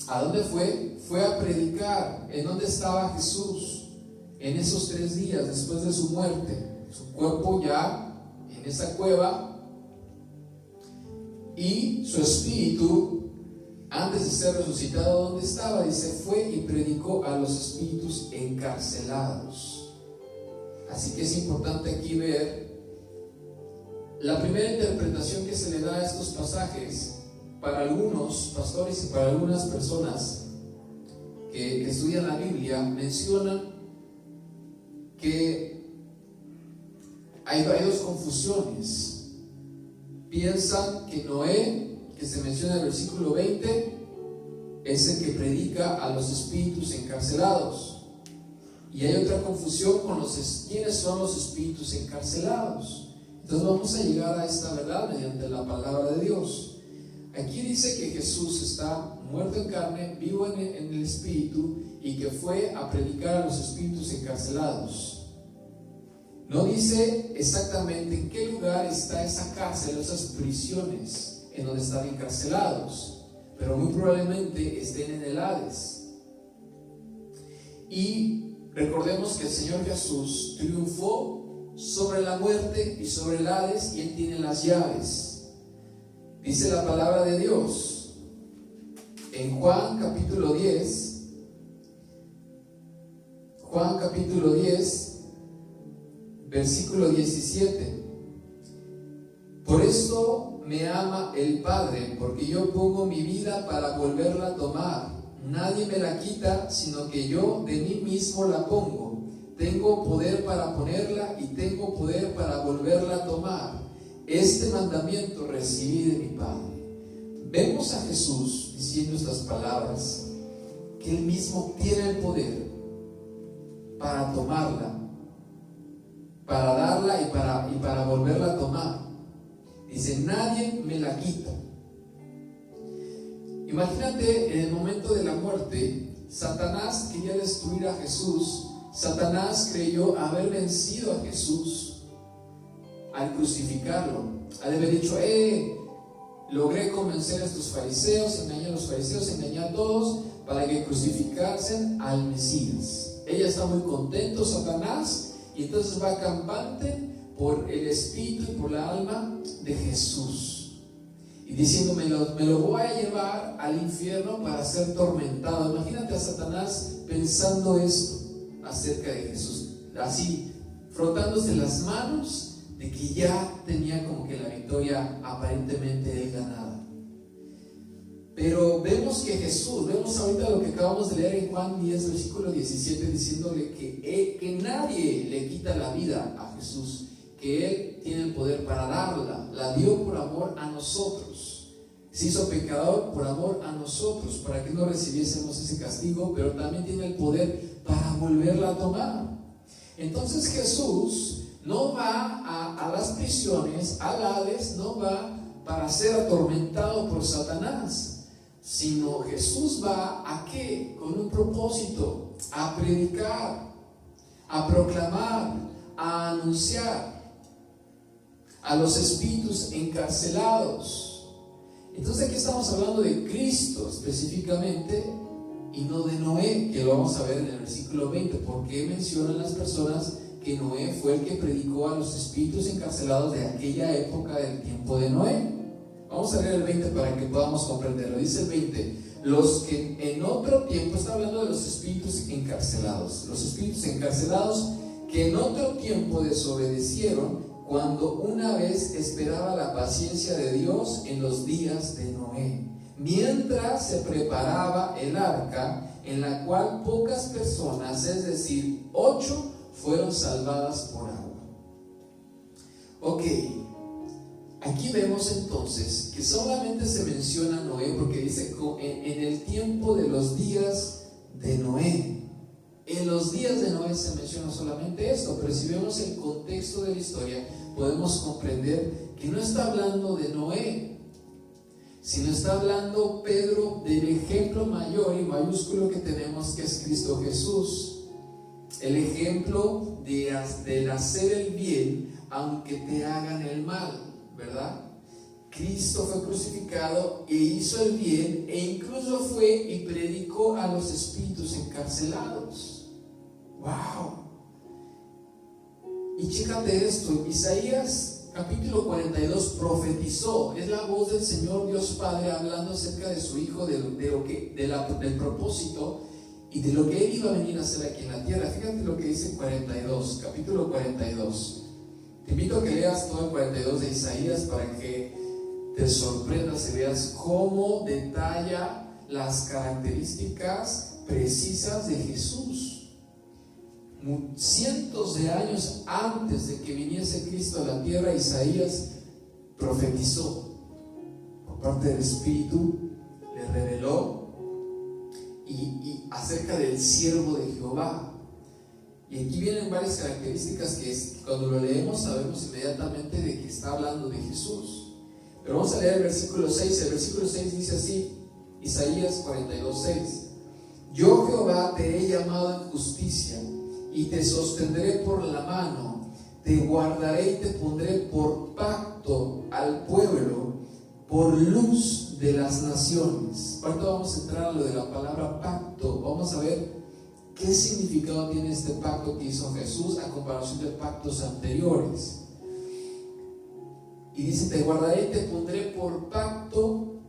¿A dónde fue? Fue a predicar. ¿En dónde estaba Jesús? En esos 3 días después de su muerte, su cuerpo ya en esa cueva, y su espíritu, antes de ser resucitado, ¿dónde estaba? Dice, fue y predicó a los espíritus encarcelados. Así que es importante aquí ver la primera interpretación que se le da a estos pasajes. Para algunos pastores y para algunas personas que estudian la Biblia, mencionan que hay 2 confusiones. Piensan que Noé, que se menciona en el versículo 20, es el que predica a los espíritus encarcelados. Y hay otra confusión con quiénes son los espíritus encarcelados. Entonces vamos a llegar a esta verdad mediante la palabra de Dios. Aquí dice que Jesús está muerto en carne, vivo en el espíritu, y que fue a predicar a los espíritus encarcelados. No dice exactamente en qué lugar está esa cárcel, esas prisiones en donde están encarcelados, pero muy probablemente estén en el Hades. Y recordemos que el Señor Jesús triunfó sobre la muerte y sobre el Hades, y Él tiene las llaves. Dice la palabra de Dios en Juan capítulo 10, versículo 17. Por esto me ama el Padre, porque yo pongo mi vida para volverla a tomar. Nadie me la quita, sino que yo de mí mismo la pongo. Tengo poder para ponerla y tengo poder para volverla a tomar. Este mandamiento recibí de mi Padre. Vemos a Jesús diciendo estas palabras, que Él mismo tiene el poder para tomarla, para darla y para volverla a tomar. Dice, nadie me la quita. Imagínate, en el momento de la muerte, Satanás quería destruir a Jesús. Satanás creyó haber vencido a Jesús al crucificarlo, al haber dicho, logré convencer a estos fariseos, engañé a los fariseos, engañé a todos para que crucificasen al Mesías. Ella está muy contento, Satanás, y entonces va campante por el espíritu y por la alma de Jesús, y diciendo, me lo voy a llevar al infierno para ser tormentado. Imagínate a Satanás pensando esto acerca de Jesús, así frotándose las manos de que ya tenía como que la victoria aparentemente él ganada. Pero vemos que Jesús, vemos ahorita lo que acabamos de leer en Juan 10, versículo 17, diciéndole que nadie le quita la vida a Jesús, que Él tiene el poder para darla. La dio por amor a nosotros. Se hizo pecador por amor a nosotros, para que no recibiésemos ese castigo, pero también tiene el poder para volverla a tomar. Entonces Jesús no va a las prisiones, al Hades, no va para ser atormentado por Satanás, sino Jesús va ¿a qué? Con un propósito: a predicar, a proclamar, a anunciar a los espíritus encarcelados. Entonces aquí estamos hablando de Cristo específicamente y no de Noé, que lo vamos a ver en el versículo 20, porque mencionan las personas que Noé fue el que predicó a los espíritus encarcelados de aquella época del tiempo de Noé. Vamos a leer el 20 para que podamos comprenderlo. Dice el 20: los que en otro tiempo, está hablando de los espíritus encarcelados, los espíritus encarcelados que en otro tiempo desobedecieron cuando una vez esperaba la paciencia de Dios en los días de Noé, mientras se preparaba el arca, en la cual pocas personas, es decir, 8, fueron salvadas por agua. Ok, aquí vemos entonces que solamente se menciona Noé, porque dice en el tiempo de los días de Noé. En los días de Noé se menciona solamente esto, pero si vemos el contexto de la historia, podemos comprender que no está hablando de Noé, sino está hablando Pedro del ejemplo mayor y mayúsculo que tenemos, que es Cristo Jesús. El ejemplo del hacer el bien aunque te hagan el mal, ¿verdad? Cristo fue crucificado e hizo el bien, e incluso fue y predicó a los espíritus encarcelados. ¡Wow! Y chécate esto, Isaías capítulo 42 profetizó, es la voz del Señor Dios Padre hablando acerca de su Hijo, del propósito y de lo que Él iba a venir a hacer aquí en la tierra. Fíjate lo que dice 42, capítulo 42. Te invito a que leas todo el 42 de Isaías para que te sorprendas y veas cómo detalla las características precisas de Jesús. Cientos de años antes de que viniese Cristo a la tierra, Isaías profetizó por parte del Espíritu, le reveló y acerca del siervo de Jehová. Y aquí vienen varias características que cuando lo leemos sabemos inmediatamente de que está hablando de Jesús. Pero vamos a leer el versículo 6. El versículo 6 dice así, Isaías 42:6: yo Jehová te he llamado en justicia y te sostendré por la mano, te guardaré y te pondré por pacto al pueblo, por luz de las naciones. Ahorita vamos a entrar a lo de la palabra pacto. Vamos a ver qué significado tiene este pacto que hizo Jesús a comparación de pactos anteriores. Y dice, te guardaré y te pondré por pacto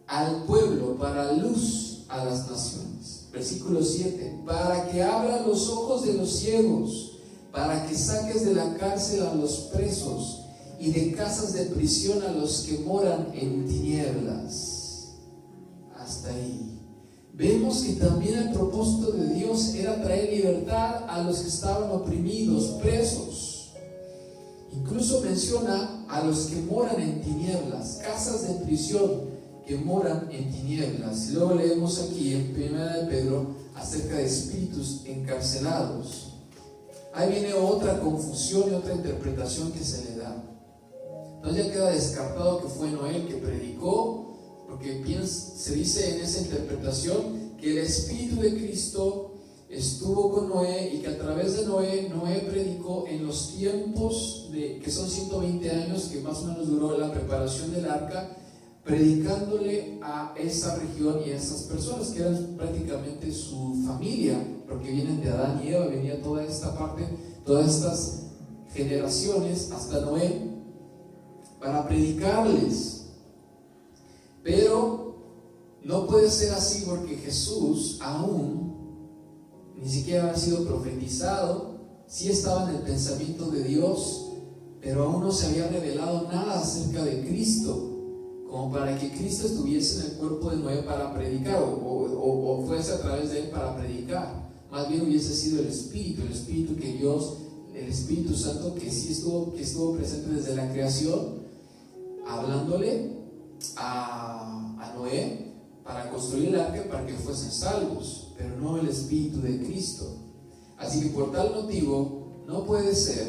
al pueblo, para luz a las naciones. Versículo 7: para que abra los ojos de los ciegos, para que saques de la cárcel a los presos y de casas de prisión a los que moran en tinieblas. Hasta ahí. Vemos que también el propósito de Dios era traer libertad a los que estaban oprimidos, presos. Incluso menciona a los que moran en tinieblas, casas de prisión que moran en tinieblas. Y luego leemos aquí en 1 de Pedro acerca de espíritus encarcelados. Ahí viene otra confusión y otra interpretación que se le da. Entonces ya queda descartado que fue Noé el que predicó, porque se dice en esa interpretación que el Espíritu de Cristo estuvo con Noé y que a través de Noé predicó en los tiempos que son 120 años, que más o menos duró la preparación del arca, predicándole a esa región y a esas personas que eran prácticamente su familia, porque vienen de Adán y Eva, venía toda esta parte, todas estas generaciones hasta Noé, para predicarles. Pero no puede ser así, porque Jesús aún ni siquiera había sido profetizado. Sí estaba en el pensamiento de Dios, pero aún no se había revelado nada acerca de Cristo, como para que Cristo estuviese en el cuerpo de Noé para predicar, o fuese a través de él para predicar. Más bien hubiese sido el Espíritu que Dios el Espíritu Santo que estuvo presente desde la creación, hablándole a Noé para construir el arca para que fuesen salvos, pero no el Espíritu de Cristo. Así que por tal motivo no puede ser,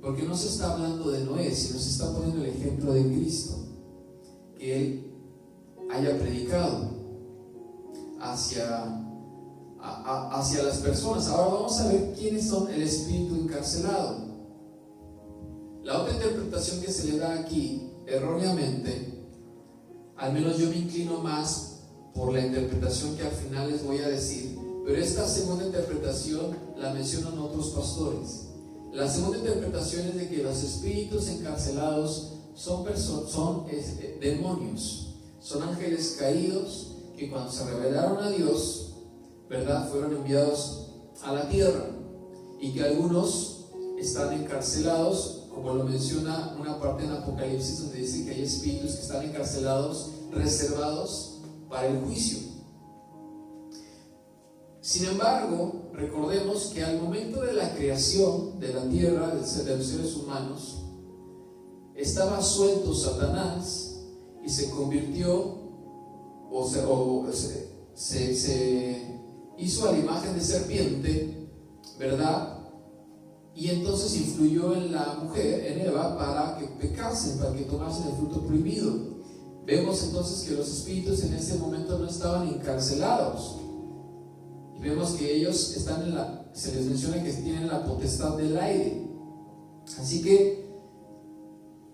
porque no se está hablando de Noé, sino se está poniendo el ejemplo de Cristo, que él haya predicado hacia las personas. Ahora vamos a ver quiénes son el espíritu encarcelado. La otra interpretación que se le da aquí, erróneamente, al menos yo me inclino más por la interpretación que al final les voy a decir, pero esta segunda interpretación la mencionan otros pastores. La segunda interpretación es de que los espíritus encarcelados son demonios, son ángeles caídos que cuando se rebelaron a Dios, ¿verdad?, fueron enviados a la tierra, y que algunos están encarcelados, como lo menciona una parte en Apocalipsis donde dice que hay espíritus que están encarcelados, reservados para el juicio. Sin embargo, recordemos que al momento de la creación de la tierra, de los seres humanos, estaba suelto Satanás y se convirtió se hizo a la imagen de serpiente, ¿verdad? Y entonces influyó en la mujer, en Eva, para que pecasen, para que tomasen el fruto prohibido. Vemos entonces que los espíritus en ese momento no estaban encarcelados, y vemos que ellos se les menciona que tienen la potestad del aire. Así que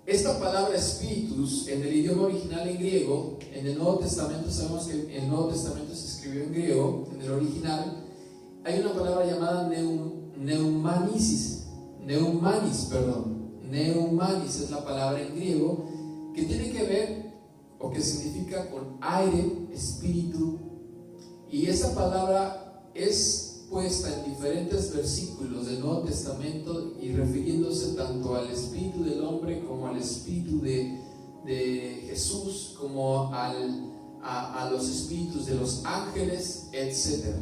esta palabra espíritus en el idioma original en griego, en el Nuevo Testamento, sabemos que el Nuevo Testamento se escribió en griego, en el original, hay una palabra llamada neumanis es la palabra en griego, que tiene que ver, o que significa con aire, espíritu, y esa palabra es puesta en diferentes versículos del Nuevo Testamento y refiriéndose tanto al espíritu del hombre como al espíritu de Jesús, como a los espíritus de los ángeles, etc.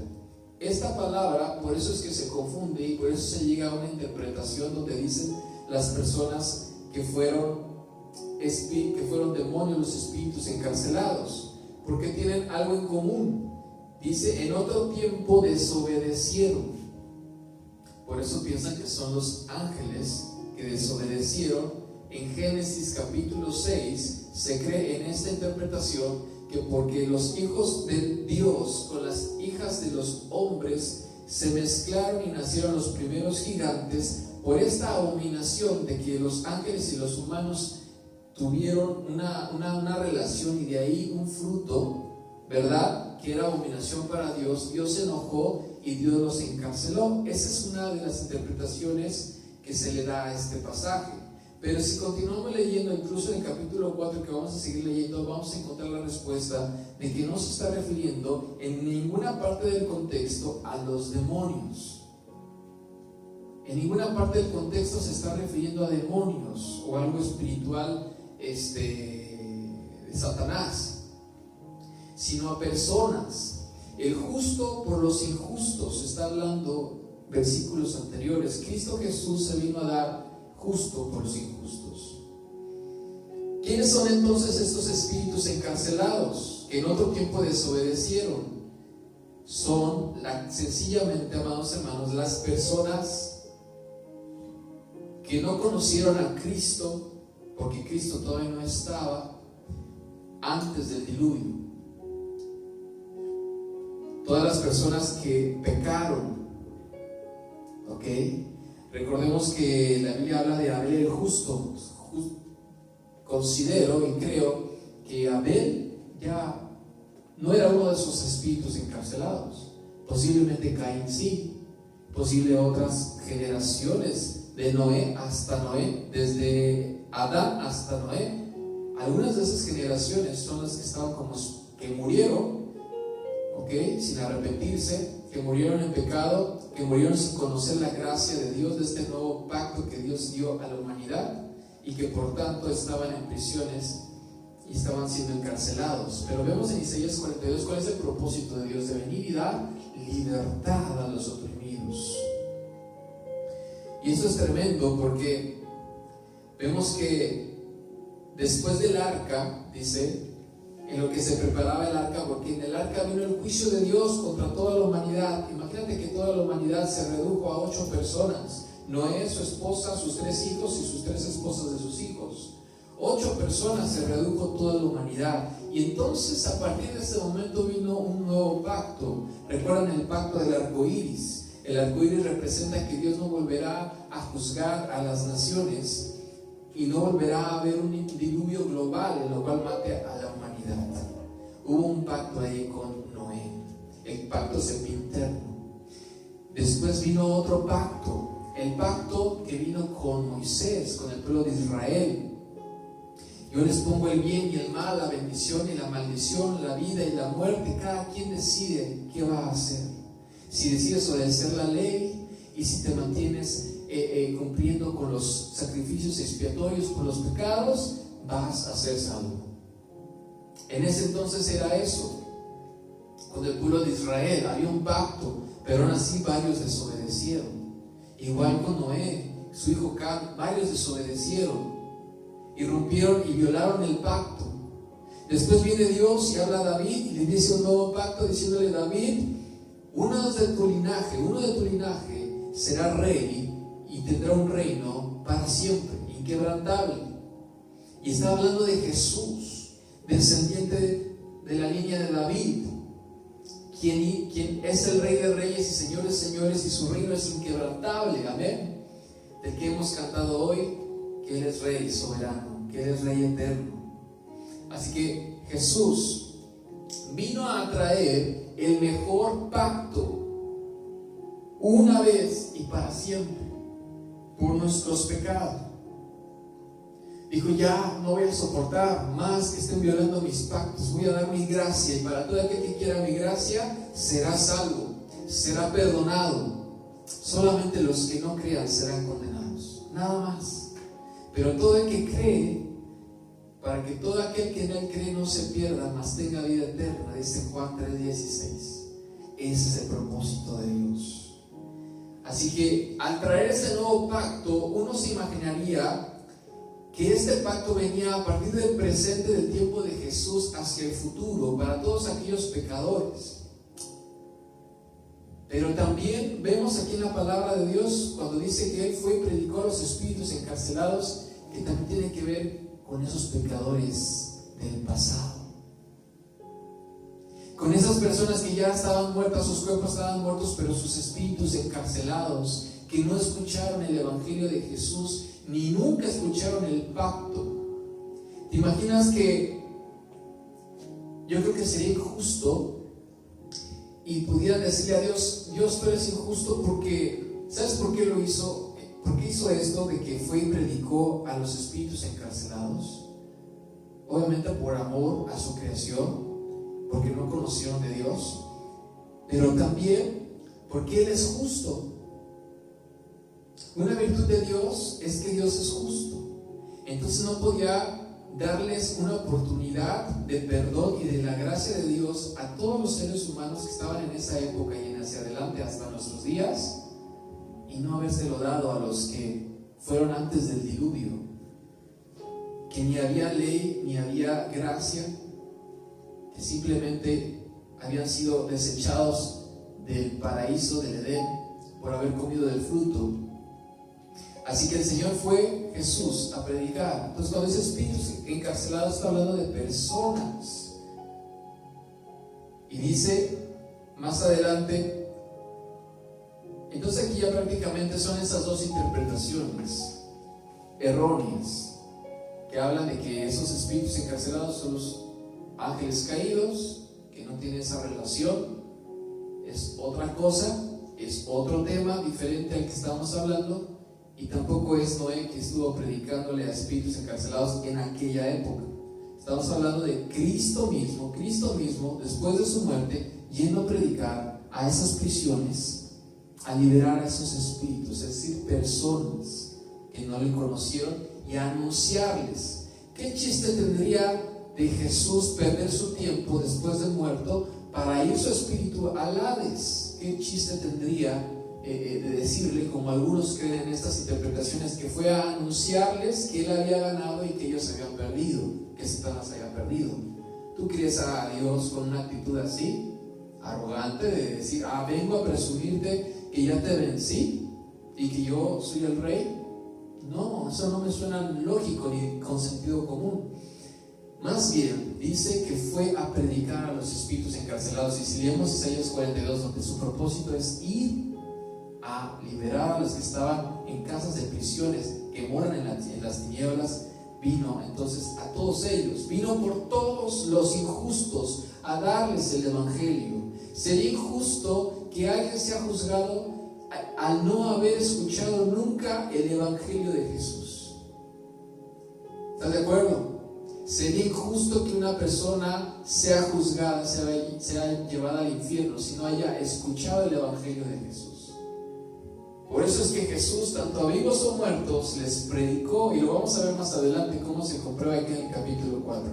Esta palabra, por eso es que se confunde y por eso se llega a una interpretación donde dicen las personas que fueron demonios, los espíritus encarcelados, porque tienen algo en común. Dice, en otro tiempo desobedecieron. Por eso piensan que son los ángeles que desobedecieron. En Génesis capítulo 6 se cree en esta interpretación que porque los hijos de Dios con las hijas de los hombres se mezclaron y nacieron los primeros gigantes, por esta abominación de que los ángeles y los humanos tuvieron una relación y de ahí un fruto, ¿verdad?, que era abominación para Dios, Dios se enojó y Dios los encarceló. Esa es una de las interpretaciones que se le da a este pasaje. Pero si continuamos leyendo, incluso en el capítulo 4 que vamos a seguir leyendo, vamos a encontrar la respuesta de que no se está refiriendo en ninguna parte del contexto a los demonios. En ninguna parte del contexto se está refiriendo a demonios o algo espiritual de Satanás, sino a personas. El justo por los injustos, está hablando versículos anteriores. Cristo Jesús se vino a dar justo por los injustos. ¿Quiénes son entonces estos espíritus encarcelados que en otro tiempo desobedecieron? Son sencillamente, amados hermanos, las personas que no conocieron a Cristo, porque Cristo todavía no estaba antes del diluvio. Todas las personas que pecaron, ¿ok? Recordemos que la Biblia habla de Abel el justo. Considero y creo que Abel ya no era uno de esos espíritus encarcelados. Posiblemente Caín sí, posible otras generaciones de Noé hasta Noé, desde Adán hasta Noé. Algunas de esas generaciones son las que estaban como que murieron, sin arrepentirse, que murieron en pecado, que murieron sin conocer la gracia de Dios, de este nuevo pacto que Dios dio a la humanidad, y que por tanto estaban en prisiones y estaban siendo encarcelados. Pero vemos en Isaías 42 cuál es el propósito de Dios: de venir y dar libertad a los oprimidos. Y eso es tremendo porque vemos que después del arca, dice, en lo que se preparaba el arca, porque en el arca vino el juicio de Dios contra toda la humanidad. Imagínate que toda la humanidad se redujo a 8 personas: Noé, su esposa, sus 3 hijos y sus 3 esposas de sus hijos. 8 personas se redujo toda la humanidad. Y entonces a partir de ese momento vino un nuevo pacto. ¿Recuerdan el pacto del arco iris? El arco iris representa que Dios no volverá a juzgar a las naciones y no volverá a haber un diluvio global en lo cual mate a la humanidad. Hubo un pacto ahí con Noé, el pacto sempiterno. Después vino otro pacto, el pacto que vino con Moisés, con el pueblo de Israel. Yo les pongo el bien y el mal, la bendición y la maldición, la vida y la muerte. Cada quien decide qué va a hacer. Si decides obedecer la ley y si te mantienes cumpliendo con los sacrificios expiatorios por los pecados, vas a ser salvo. En ese entonces era eso. Con el pueblo de Israel había un pacto, pero aún así varios desobedecieron. Igual con Noé, su hijo Cam, varios desobedecieron, irrumpieron y violaron el pacto. Después viene Dios y habla a David y le dice un nuevo pacto, diciéndole: David, uno de tu linaje será rey y tendrá un reino para siempre, inquebrantable. Y está hablando de Jesús, descendiente de la línea de David, quien es el Rey de Reyes y Señores de Señores, y su reino es inquebrantable. Amén. Del que hemos cantado hoy, que Él es Rey soberano, que Él es Rey eterno. Así que Jesús vino a traer el mejor pacto, una vez y para siempre, por nuestros pecados. Dijo: ya no voy a soportar más que estén violando mis pactos, voy a dar mi gracia, y para todo aquel que quiera mi gracia será salvo, será perdonado. Solamente los que no crean serán condenados, nada más. Pero todo el que cree, para que todo aquel que en Él cree no se pierda, mas tenga vida eterna, dice Juan 3:16. Ese es el propósito de Dios. Así que al traer ese nuevo pacto, uno se imaginaría que este pacto venía a partir del presente, del tiempo de Jesús, hacia el futuro, para todos aquellos pecadores. Pero también vemos aquí en la palabra de Dios, cuando dice que Él fue y predicó a los espíritus encarcelados, que también tiene que ver con esos pecadores del pasado, con esas personas que ya estaban muertas, sus cuerpos estaban muertos, pero sus espíritus encarcelados, que no escucharon el evangelio de Jesús, ni nunca escucharon el pacto. ¿Te imaginas que yo creo que sería injusto y pudieran decirle a Dios: Dios, tú eres injusto porque, ¿sabes por qué lo hizo? ¿Por qué hizo esto de que fue y predicó a los espíritus encarcelados? Obviamente por amor a su creación, porque no conocieron de Dios, pero también porque Él es justo. Una virtud de Dios es que Dios es justo. Entonces no podía darles una oportunidad de perdón y de la gracia de Dios a todos los seres humanos que estaban en esa época y en hacia adelante hasta nuestros días, y no habérselo dado a los que fueron antes del diluvio, que ni había ley ni había gracia, que simplemente habían sido desechados del paraíso del Edén por haber comido del fruto. Así que el Señor fue, Jesús, a predicar. Entonces, cuando dice espíritus encarcelados, está hablando de personas. Y dice más adelante, entonces aquí ya prácticamente son esas dos interpretaciones erróneas que hablan de que esos espíritus encarcelados son los ángeles caídos, que no tienen esa relación. Es otra cosa, es otro tema diferente al que estamos hablando. Y tampoco es Noé, que estuvo predicándole a espíritus encarcelados en aquella época. Estamos hablando de Cristo mismo, después de su muerte, yendo a predicar a esas prisiones, a liberar a esos espíritus, es decir, personas que no le conocieron, y a anunciarles. ¿Qué chiste tendría de Jesús perder su tiempo después de muerto para ir su espíritu al Hades? ¿Qué chiste tendría de decirle, como algunos creen en estas interpretaciones, que fue a anunciarles que él había ganado y que ellos habían perdido, que Satanás había perdido. ¿Tú crees a Dios con una actitud así, arrogante, de decir, vengo a presumirte que ya te vencí y que yo soy el rey? No, eso no me suena lógico ni con sentido común. Más bien, dice que fue a predicar a los espíritus encarcelados. Y si leemos Isaías 42, donde su propósito es ir a liberar a los que estaban en casas de prisiones, que moran en las tinieblas, vino entonces a todos ellos, vino por todos los injustos a darles el evangelio. Sería injusto que alguien sea juzgado al no haber escuchado nunca el evangelio de Jesús. ¿Estás de acuerdo? Sería injusto que una persona sea juzgada, sea llevada al infierno si no haya escuchado el evangelio de Jesús. Por eso es que Jesús, tanto a vivos o muertos, les predicó, y lo vamos a ver más adelante cómo se comprueba aquí en el capítulo 4.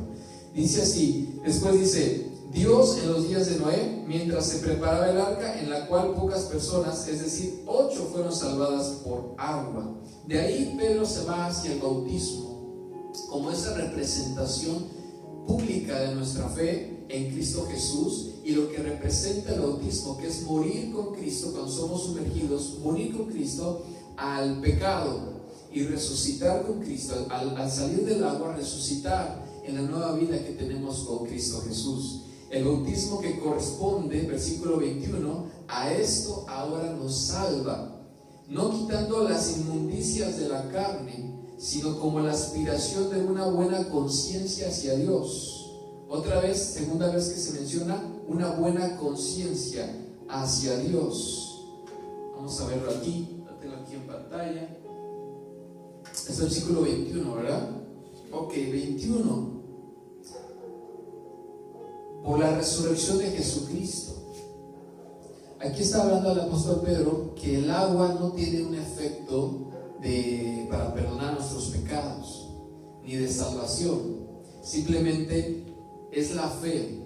Dice así, después dice: Dios en los días de Noé, mientras se preparaba el arca, en la cual pocas personas, es decir, 8 fueron salvadas por agua. De ahí Pedro se va hacia el bautismo, como esa representación pública de nuestra fe en Cristo Jesús, y lo que representa el bautismo, que es morir con Cristo cuando somos sumergidos, morir con Cristo al pecado y resucitar con Cristo, al salir del agua, resucitar en la nueva vida que tenemos con Cristo Jesús. El bautismo que corresponde, versículo 21, a esto ahora nos salva, no quitando las inmundicias de la carne, sino como la aspiración de una buena conciencia hacia Dios. Otra vez, segunda vez que se menciona una buena conciencia hacia Dios. Vamos a verlo aquí, lo tengo aquí en pantalla. Es el versículo 21, ¿verdad? Ok, 21. Por la resurrección de Jesucristo. Aquí está hablando el apóstol Pedro que el agua no tiene un efecto para perdonar nuestros pecados, ni de salvación. Simplemente es la fe,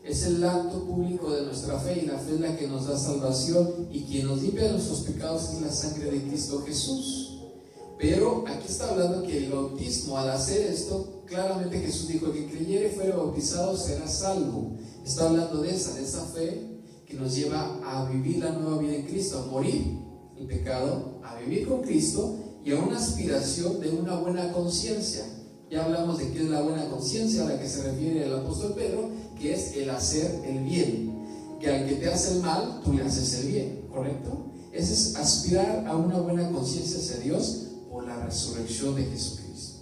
es el acto público de nuestra fe, y la fe es la que nos da salvación, y quien nos limpia de nuestros pecados es la sangre de Cristo Jesús. Pero aquí está hablando que el bautismo, al hacer esto, claramente Jesús dijo: el que creyere y fuere bautizado será salvo. Está hablando de esa fe que nos lleva a vivir la nueva vida en Cristo, a morir el pecado, a vivir con Cristo, y a una aspiración de una buena conciencia. Ya hablamos de qué es la buena conciencia a la que se refiere el apóstol Pedro, que es el hacer el bien, que al que te hace el mal, tú le haces el bien, ¿correcto? Ese es aspirar a una buena conciencia hacia Dios por la resurrección de Jesucristo.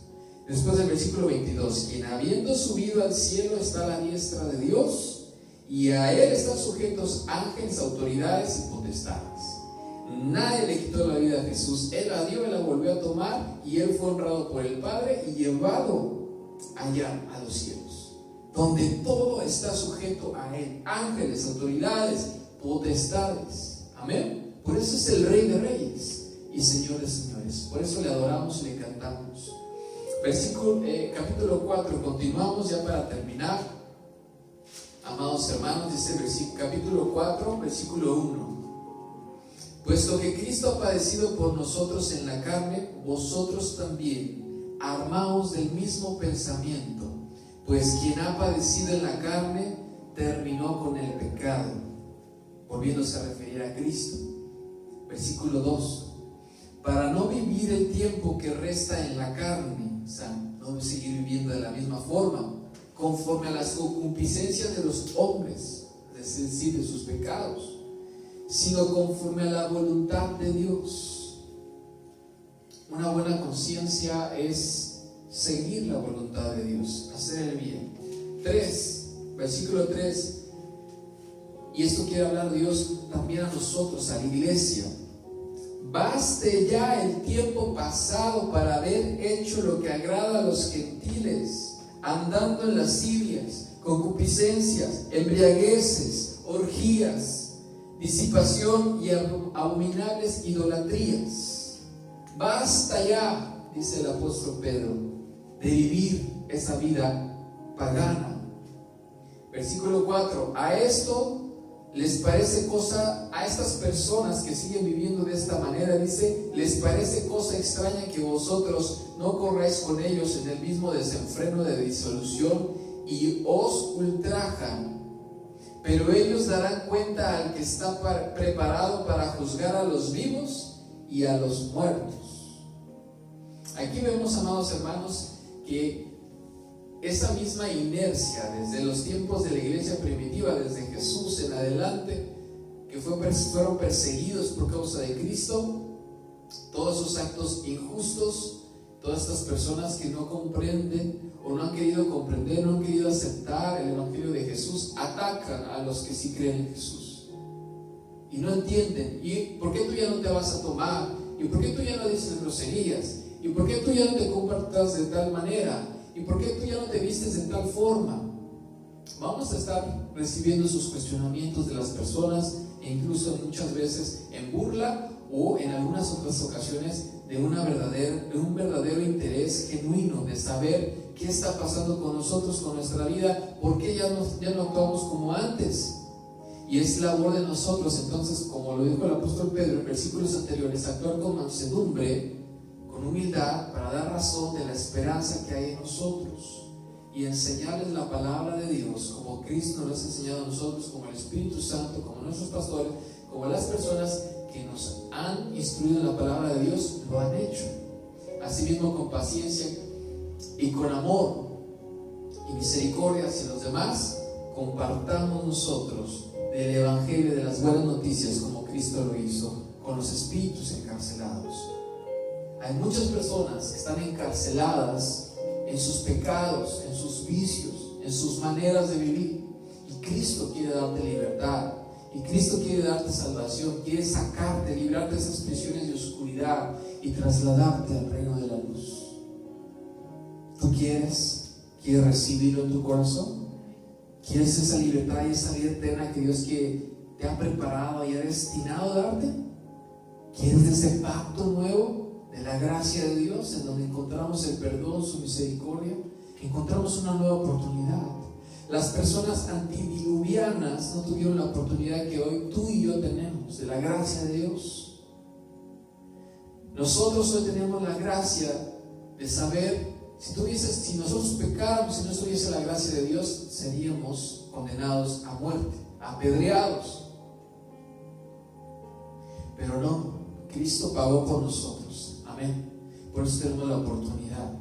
Después del versículo 22, quien habiendo subido al cielo está a la diestra de Dios, y a él están sujetos ángeles, autoridades y potestades. Nadie le quitó la vida a Jesús, él la dio, él la volvió a tomar, y él fue honrado por el Padre y llevado allá a los cielos, donde todo está sujeto a él: ángeles, autoridades, potestades. Amén. Por eso es el Rey de Reyes y Señor de Señores. Por eso le adoramos y le cantamos. Capítulo 4, continuamos ya para terminar. Amados hermanos, dice capítulo 4, versículo 1. Puesto que Cristo ha padecido por nosotros en la carne, vosotros también armaos del mismo pensamiento, pues quien ha padecido en la carne terminó con el pecado, volviéndose a referir a Cristo. Versículo 2. Para no vivir el tiempo que resta en la carne, o sea, no seguir viviendo de la misma forma, conforme a las concupiscencias de los hombres, es decir, de sus pecados, sino conforme a la voluntad de Dios. Una buena conciencia es seguir la voluntad de Dios, hacer el bien. 3, versículo 3. Y esto quiere hablar Dios también a nosotros, a la iglesia. Baste ya el tiempo pasado para haber hecho lo que agrada a los gentiles, andando en lascivias, concupiscencias, embriagueces, orgías, disipación y abominables idolatrías. Basta ya, dice el apóstol Pedro, de vivir esa vida pagana. Versículo 4. A esto les parece cosa, a estas personas que siguen viviendo de esta manera, dice, les parece cosa extraña que vosotros no corráis con ellos en el mismo desenfreno de disolución y os ultrajan. Pero ellos darán cuenta al que está preparado para juzgar a los vivos y a los muertos. Aquí vemos, amados hermanos, que esa misma inercia desde los tiempos de la iglesia primitiva, desde Jesús en adelante, que fueron perseguidos por causa de Cristo, todos esos actos injustos, todas estas personas que no comprenden o no han querido comprender, no han querido aceptar el evangelio de Jesús, atacan a los que sí creen en Jesús y no entienden. ¿Y por qué tú ya no te vas a tomar? ¿Y por qué tú ya no dices groserías? ¿Y por qué tú ya no te comportas de tal manera? ¿Y por qué tú ya no te vistes de tal forma? Vamos a estar recibiendo sus cuestionamientos de las personas, e incluso muchas veces en burla o en algunas otras ocasiones de un verdadero interés genuino de saber qué está pasando con nosotros, con nuestra vida, por qué ya no actuamos como antes. Y es labor de nosotros, entonces, como lo dijo el apóstol Pedro en versículos anteriores, actuar con mansedumbre, con humildad, para dar razón de la esperanza que hay en nosotros y enseñarles la palabra de Dios como Cristo nos lo ha enseñado a nosotros, como el Espíritu Santo, como nuestros pastores, como las personas que nos han instruido en la palabra de Dios lo han hecho. Asimismo, con paciencia y con amor y misericordia hacia los demás, compartamos nosotros del Evangelio, de las buenas noticias, como Cristo lo hizo con los espíritus encarcelados. Hay muchas personas que están encarceladas en sus pecados, en sus vicios, en sus maneras de vivir, y Cristo quiere darte libertad, y Cristo quiere darte salvación, quiere sacarte, librarte de esas prisiones de oscuridad y trasladarte al reino de la luz. ¿Tú quieres recibirlo en tu corazón? ¿Quieres esa libertad y esa vida eterna que Dios te ha preparado y ha destinado a darte? ¿Quieres ese pacto nuevo de la gracia de Dios, en donde encontramos el perdón, su misericordia, encontramos una nueva oportunidad? Las personas antidiluvianas no tuvieron la oportunidad que hoy tú y yo tenemos, de la gracia de Dios. Nosotros hoy tenemos la gracia de saber, si nosotros pecáramos, si no estuviese la gracia de Dios, seríamos condenados a muerte, apedreados. Pero no, Cristo pagó por nosotros. Amén. Por eso tenemos la oportunidad.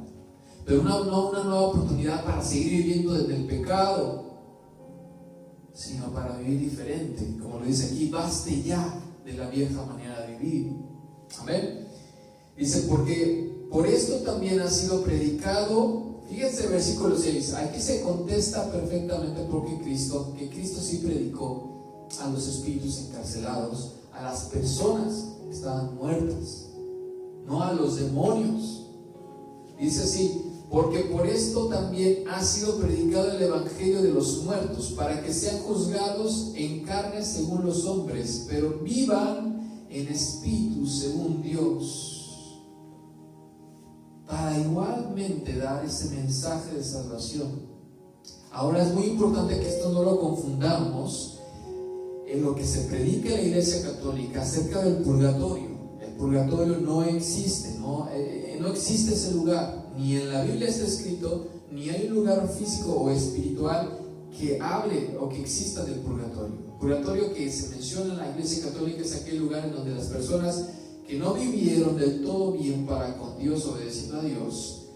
Pero no una nueva oportunidad para seguir viviendo desde el pecado, sino para vivir diferente. Como lo dice aquí, baste ya de la vieja manera de vivir. Amén. Dice, porque por esto también ha sido predicado. Fíjense el versículo 6. Aquí se contesta perfectamente porque Cristo sí predicó a los espíritus encarcelados, a las personas que estaban muertas, no a los demonios. Dice así: porque por esto también ha sido predicado el evangelio de los muertos, para que sean juzgados en carne según los hombres, pero vivan en espíritu según Dios, para igualmente dar ese mensaje de salvación. Ahora es muy importante que esto no lo confundamos en lo que se predica en la Iglesia Católica acerca del purgatorio. El purgatorio no existe, no existe ese lugar. Ni en la Biblia está escrito, ni hay un lugar físico o espiritual que hable o que exista del purgatorio. El purgatorio que se menciona en la Iglesia Católica es aquel lugar en donde las personas que no vivieron del todo bien para con Dios, obedeciendo a Dios,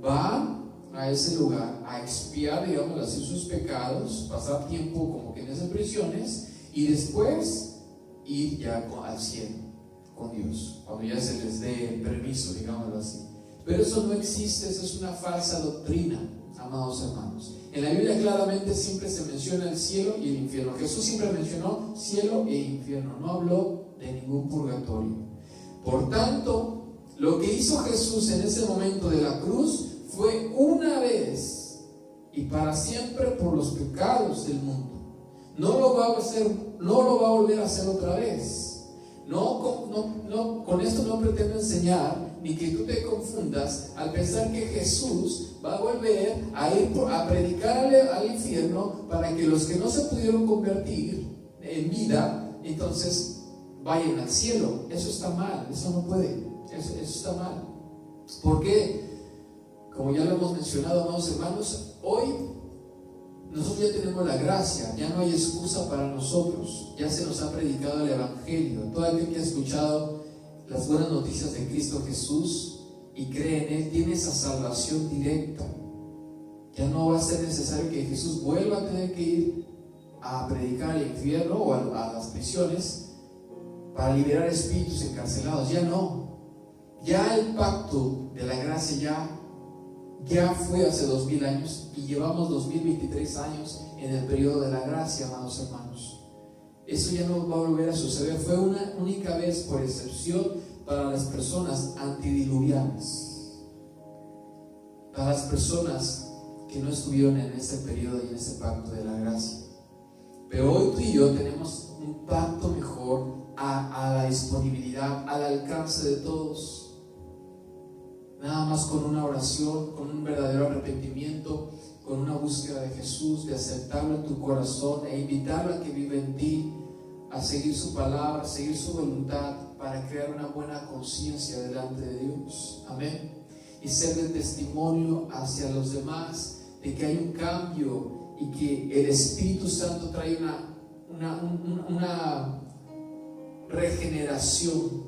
van a ese lugar a expiar, digamos así, sus pecados, pasar tiempo como que en esas prisiones, y después ir ya al cielo con Dios, cuando ya se les dé el permiso, digámoslo así. Pero eso no existe, eso es una falsa doctrina, amados hermanos. En la Biblia claramente siempre se menciona el cielo y el infierno. Jesús siempre mencionó cielo e infierno, no habló de ningún purgatorio. Por tanto, lo que hizo Jesús en ese momento de la cruz fue una vez y para siempre por los pecados del mundo. No lo va a volver a hacer otra vez. Con esto no pretendo enseñar ni que tú te confundas al pensar que Jesús va a volver a ir a predicar al infierno para que los que no se pudieron convertir en vida, entonces vayan al cielo. Eso está mal, eso no puede, eso está mal. Porque, como ya lo hemos mencionado, amados hermanos, hoy nosotros ya tenemos la gracia, ya no hay excusa para nosotros, ya se nos ha predicado el Evangelio. Todo aquel que ha escuchado las buenas noticias de Cristo Jesús y cree en Él, tiene esa salvación directa. Ya no va a ser necesario que Jesús vuelva a tener que ir a predicar al infierno o a las prisiones para liberar espíritus encarcelados. Ya no. Ya el pacto de la gracia ya fue hace 2000 años y llevamos 2023 años en el periodo de la gracia, amados hermanos. Eso ya no va a volver a suceder. Fue una única vez por excepción para las personas antidiluvianas, para las personas que no estuvieron en ese periodo y en ese pacto de la gracia. Pero hoy tú y yo tenemos un pacto mejor a la disponibilidad, al alcance de todos. Nada más con una oración, con un verdadero arrepentimiento, con una búsqueda de Jesús, de aceptarlo en tu corazón e invitarlo a que viva en ti, a seguir su palabra, a seguir su voluntad, para crear una buena conciencia delante de Dios. Amén. Y ser de testimonio hacia los demás de que hay un cambio y que el Espíritu Santo trae una regeneración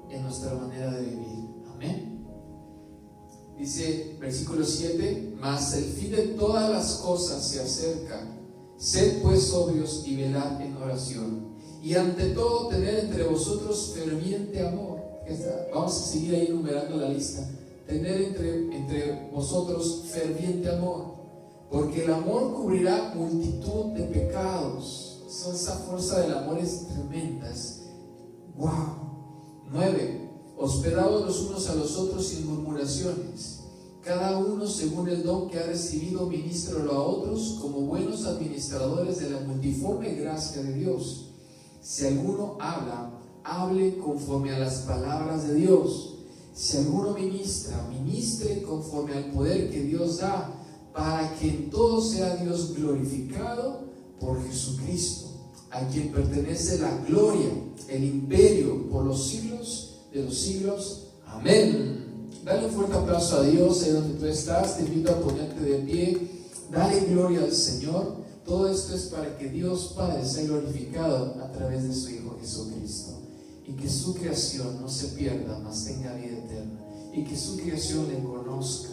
en nuestra manera de vivir. Amén. Dice versículo 7: mas el fin de todas las cosas se acerca. Sed pues sobrios y velad en oración. Y ante todo tener entre vosotros ferviente amor. Vamos a seguir ahí enumerando la lista. Tener entre vosotros ferviente amor, porque el amor cubrirá multitud de pecados. Esa fuerza del amor es tremenda. Wow. 9. Hospedaos los unos a los otros sin murmuraciones. Cada uno según el don que ha recibido, ministrelo a otros como buenos administradores de la multiforme gracia de Dios. Si alguno habla, hable conforme a las palabras de Dios. Si alguno ministra, ministre conforme al poder que Dios da, para que en todo sea Dios glorificado por Jesucristo, a quien pertenece la gloria, el imperio por los siglos de los siglos. Amén. Dale un fuerte aplauso a Dios ahí donde tú estás. Te invito a ponerte de pie. Dale gloria al Señor. Todo esto es para que Dios Padre sea glorificado a través de su Hijo Jesucristo, y que su creación no se pierda, mas tenga vida eterna, y que su creación le conozca.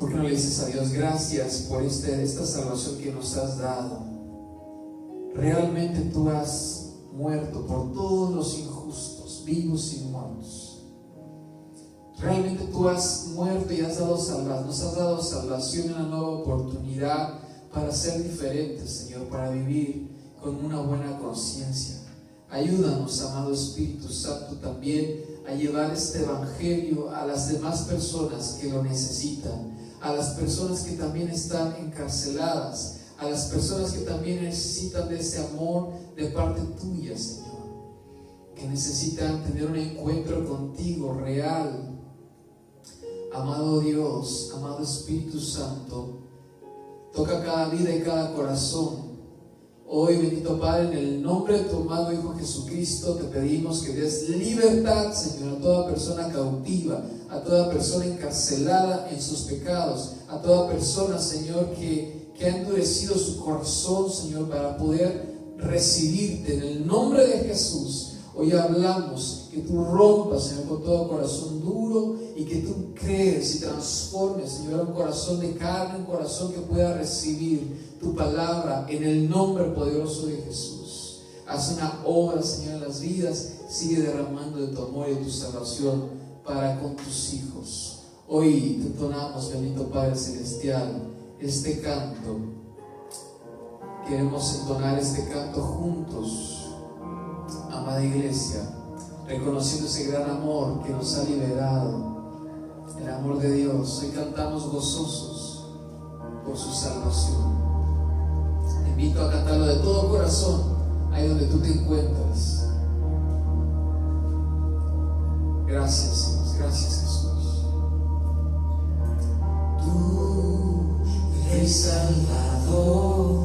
¿Por qué no le dices a Dios gracias por esta salvación que nos has dado? Realmente tú has muerto por todos los injustos, vivos y muertos. Realmente tú has muerto y nos has dado salvación y una nueva oportunidad para ser diferentes, Señor, para vivir con una buena conciencia. Ayúdanos, amado Espíritu Santo, también a llevar este evangelio a las demás personas que lo necesitan, a las personas que también están encarceladas, a las personas que también necesitan de ese amor de parte tuya, Señor, que necesitan tener un encuentro contigo real. Amado Dios, amado Espíritu Santo, toca cada vida y cada corazón. Hoy, bendito Padre, en el nombre de tu amado Hijo Jesucristo, te pedimos que des libertad, Señor, a toda persona cautiva, a toda persona encarcelada en sus pecados, a toda persona, Señor, que ha endurecido su corazón, Señor, para poder recibirte. En el nombre de Jesús, hoy hablamos que tú rompas, Señor, con todo corazón duro, y que tú crees y transformes, Señor, un corazón de carne, un corazón que pueda recibir tu palabra en el nombre poderoso de Jesús. Haz una obra, Señor, en las vidas. Sigue derramando de tu amor y de tu salvación para con tus hijos. Hoy te entonamos, bendito Padre Celestial, este canto. Queremos entonar este canto juntos, amada iglesia, reconociendo ese gran amor que nos ha liberado, el amor de Dios. Hoy cantamos gozosos por su salvación. Te invito a cantarlo de todo corazón, ahí donde tú te encuentras. Gracias, Dios. Gracias, Jesús. Tú, Rey Salvador,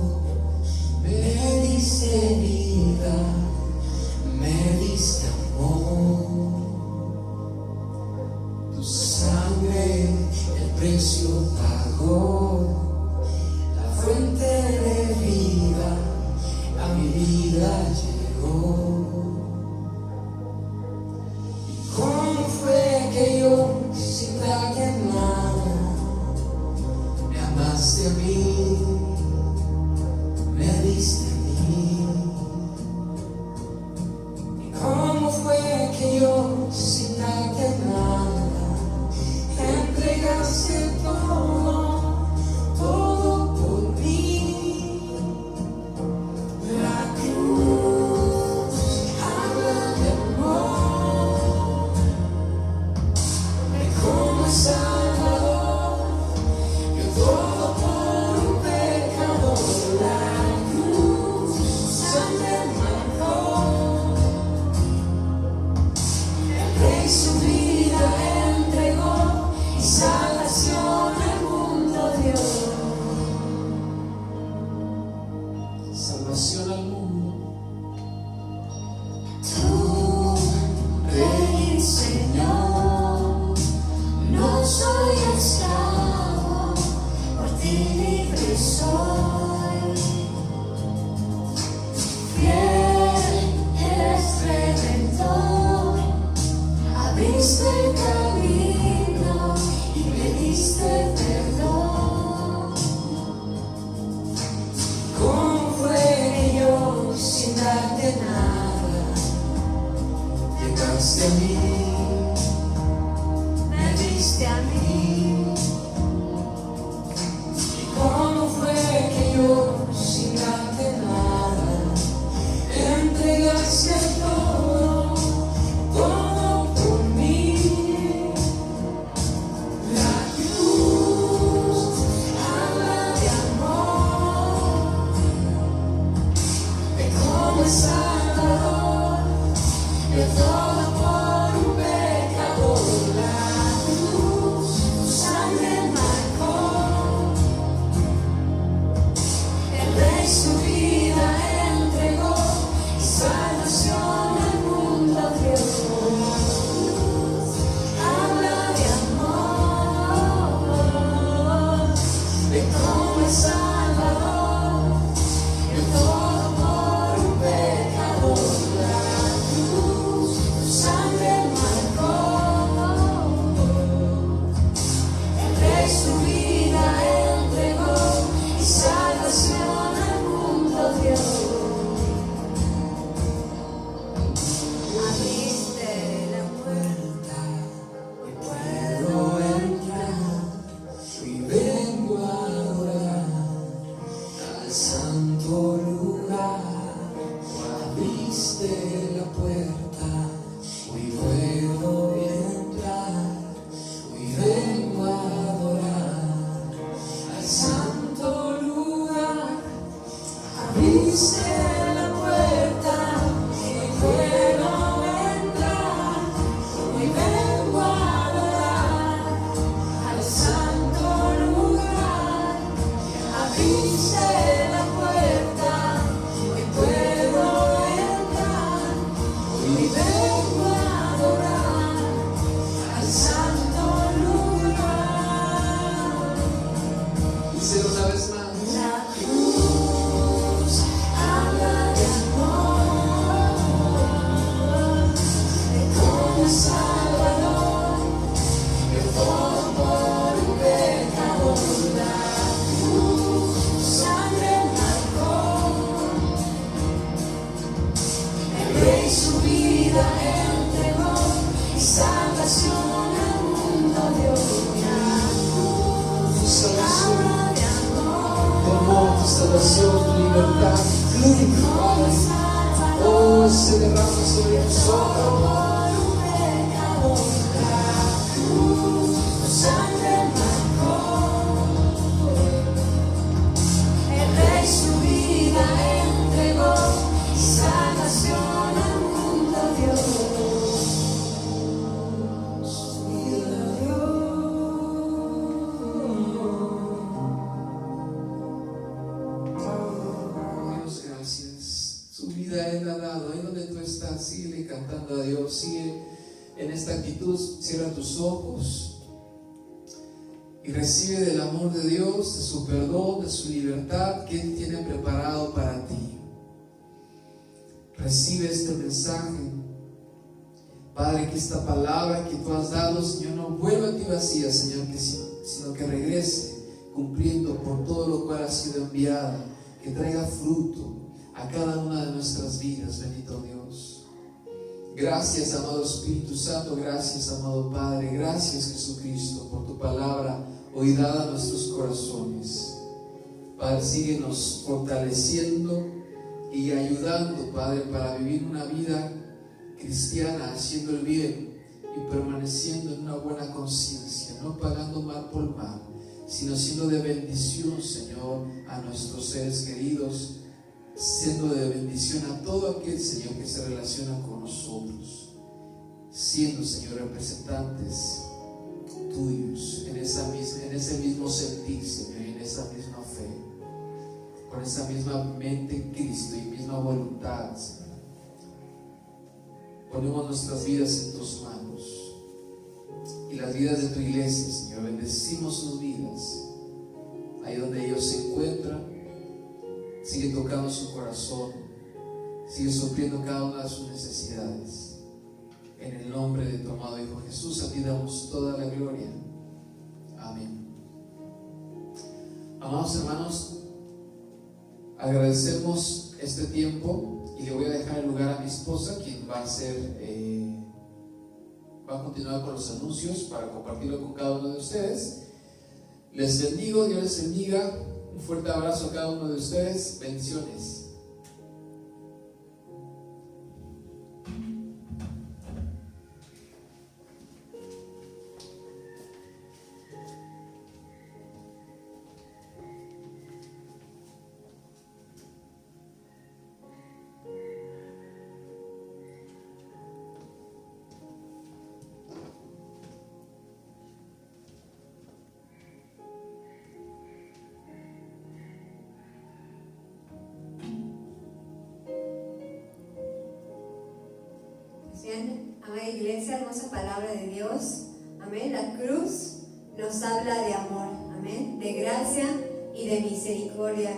viste a mí, me viste a mí. y cómo fue que yo, sin darte nada, entregaste todo, todo por mí. La cruz habla de amor, de cómo el Salvador dio todo por un pecador. La cruz, tu sangre marcó, el Rey su vida entregó y salvación al mundo dio. Habla de amor, de cómo el Salvador dio todo por un pecador. La cruz, tu sangre marcó, el Rey su vida entregó y salvación al mundo dio. Abriste la puerta Y puedo entrar y vengo a adorar al santo lugar. Abriste la puerta, hoy puedo entrar, hoy vengo a adorar al santo lugar. Abriste la puerta, hoy puedo entrar, hoy vengo a adorar al santo lugar. Abriste la puerta, hoy puedo entrar, hoy vengo a adorar al santo lugar. Díselo una vez más. la cruz habla de amor, de cómo el Salvador dio todo por un pecador. La cruz, su sangre marcó, el Rey su vida entregó y salvación al mundo dio. La cruz habla de amor, Tomó tu salvación, tu libertad, fluye, Padre. Oh, se derrama sobre nosotros. por un pecador. La cruz, su sangre marcó, el Rey su vida entregó y salvación al mundo dio. Su vida dio. Dios, gracias. Su vida Él ha dado. Ahí donde tú estás, sigue cantando a Dios. Sigue en esta actitud. Cierra tus ojos y recibe del amor de Dios, de su perdón, de su libertad que Él tiene preparado para ti. Recibe este mensaje, Padre, que esta palabra que tú has dado, Señor, no vuelva a ti vacía, Señor, sino que regrese cumpliendo por todo lo cual ha sido enviada, que traiga fruto a cada una de nuestras vidas, bendito Dios. Gracias, amado Espíritu Santo, gracias, amado Padre, gracias, Jesucristo, por tu palabra hoy dada a nuestros corazones. Padre, síguenos fortaleciendo y ayudando, Padre, para vivir una vida cristiana, haciendo el bien y permaneciendo en una buena conciencia, no pagando mal por mal, sino siendo de bendición, Señor, a nuestros seres queridos, siendo de bendición a todo aquel, Señor, que se relaciona con nosotros, siendo, Señor, representantes tuyos en ese mismo sentir, Señor, en esa misma fe, con esa misma mente en Cristo y misma voluntad, Señor. Ponemos nuestras vidas en tus manos y las vidas de tu iglesia, Señor. Bendecimos sus vidas ahí donde ellos se encuentran. Sigue tocando su corazón, sigue supliendo cada una de sus necesidades. En el nombre de tu amado Hijo Jesús, a ti damos toda la gloria. Amén. Amados hermanos, agradecemos este tiempo y le voy a dejar el lugar a mi esposa, quien va a ser va a continuar con los anuncios para compartirlo con cada uno de ustedes. Les bendigo, Dios les bendiga. Un fuerte abrazo a cada uno de ustedes. Bendiciones. Bien, amada iglesia, hermosa palabra de Dios. Amén. La cruz nos habla de amor. Amén. De gracia y de misericordia.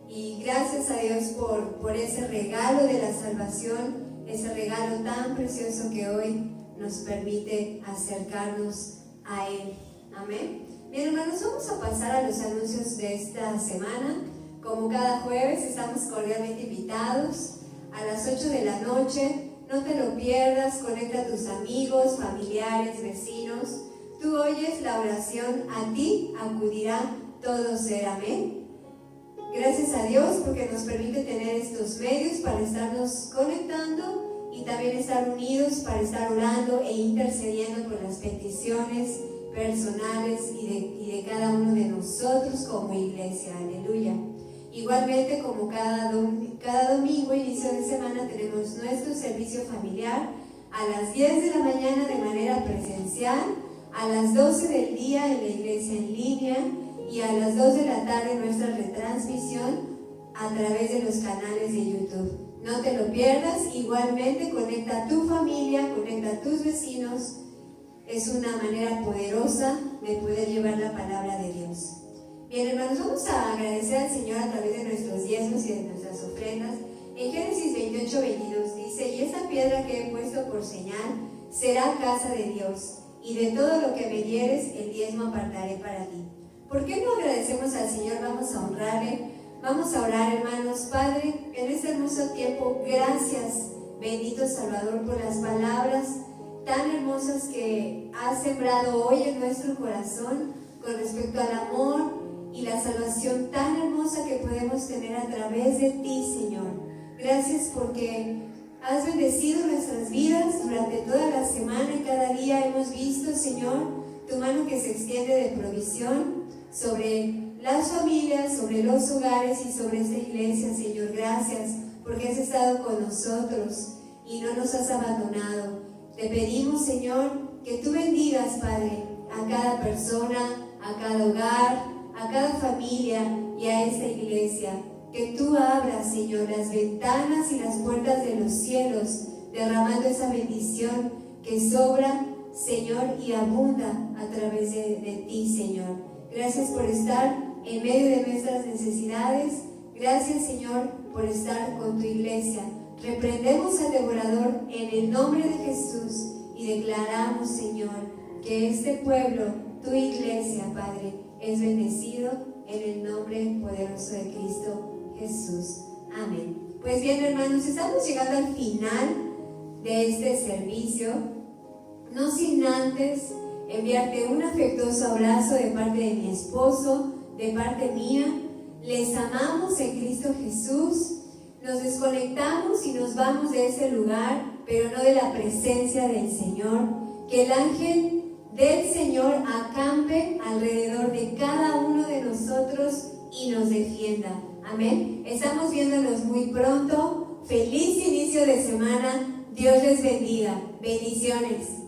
Y gracias a Dios por ese regalo de la salvación, ese regalo tan precioso que hoy nos permite acercarnos a Él. Amén. Bien, hermanos, vamos a pasar a los anuncios de esta semana. Como cada jueves, estamos cordialmente invitados a las 8 de la noche. No te lo pierdas, conecta a tus amigos, familiares, vecinos. Tú oyes la oración, a ti acudirá todo ser. Amén. Gracias a Dios porque nos permite tener estos medios para estarnos conectando y también estar unidos para estar orando e intercediendo por las peticiones personales y de cada uno de nosotros como iglesia. Aleluya. Igualmente, como cada domingo, inicio de semana, tenemos nuestro servicio familiar a las 10 de la mañana de manera presencial, a las 12 del día en la iglesia en línea y a las 2 de la tarde nuestra retransmisión a través de los canales de YouTube. No te lo pierdas. Igualmente, conecta a tu familia, conecta a tus vecinos. Es una manera poderosa de poder llevar la palabra de Dios. Bien, hermanos, vamos a agradecer al Señor a través de nuestros diezmos y de nuestras ofrendas. En Génesis 28:22 dice: y esta piedra que he puesto por señal será casa de Dios, y de todo lo que me dieres el diezmo apartaré para ti. ¿Por qué no agradecemos al Señor? Vamos a honrarle, vamos a orar, hermanos. Padre, en este hermoso tiempo, gracias, bendito Salvador, por las palabras tan hermosas que has sembrado hoy en nuestro corazón con respecto al amor y la salvación tan hermosa que podemos tener a través de ti, Señor. Gracias porque has bendecido nuestras vidas durante toda la semana y cada día hemos visto, Señor, tu mano que se extiende de provisión sobre las familias, sobre los hogares y sobre esta iglesia, Señor. Gracias porque has estado con nosotros y no nos has abandonado. Te pedimos, Señor, que tú bendigas, Padre, a cada persona, a cada hogar, a cada familia y a esta iglesia. Que tú abras, Señor, las ventanas y las puertas de los cielos, derramando esa bendición que sobra, Señor, y abunda a través de ti, Señor. Gracias por estar en medio de nuestras necesidades. Gracias, Señor, por estar con tu iglesia. Reprendemos al devorador en el nombre de Jesús y declaramos, Señor, que este pueblo, tu iglesia, Padre, es bendecido en el nombre poderoso de Cristo Jesús. Amén. Pues bien, hermanos, estamos llegando al final de este servicio, no sin antes enviarte un afectuoso abrazo de parte de mi esposo, de parte mía. Les amamos en Cristo Jesús. Nos desconectamos y nos vamos de ese lugar, pero no de la presencia del Señor. Que el ángel del Señor acampe alrededor de cada uno de nosotros y nos defienda. Amén. Estamos viéndonos muy pronto. Feliz inicio de semana. Dios les bendiga. Bendiciones.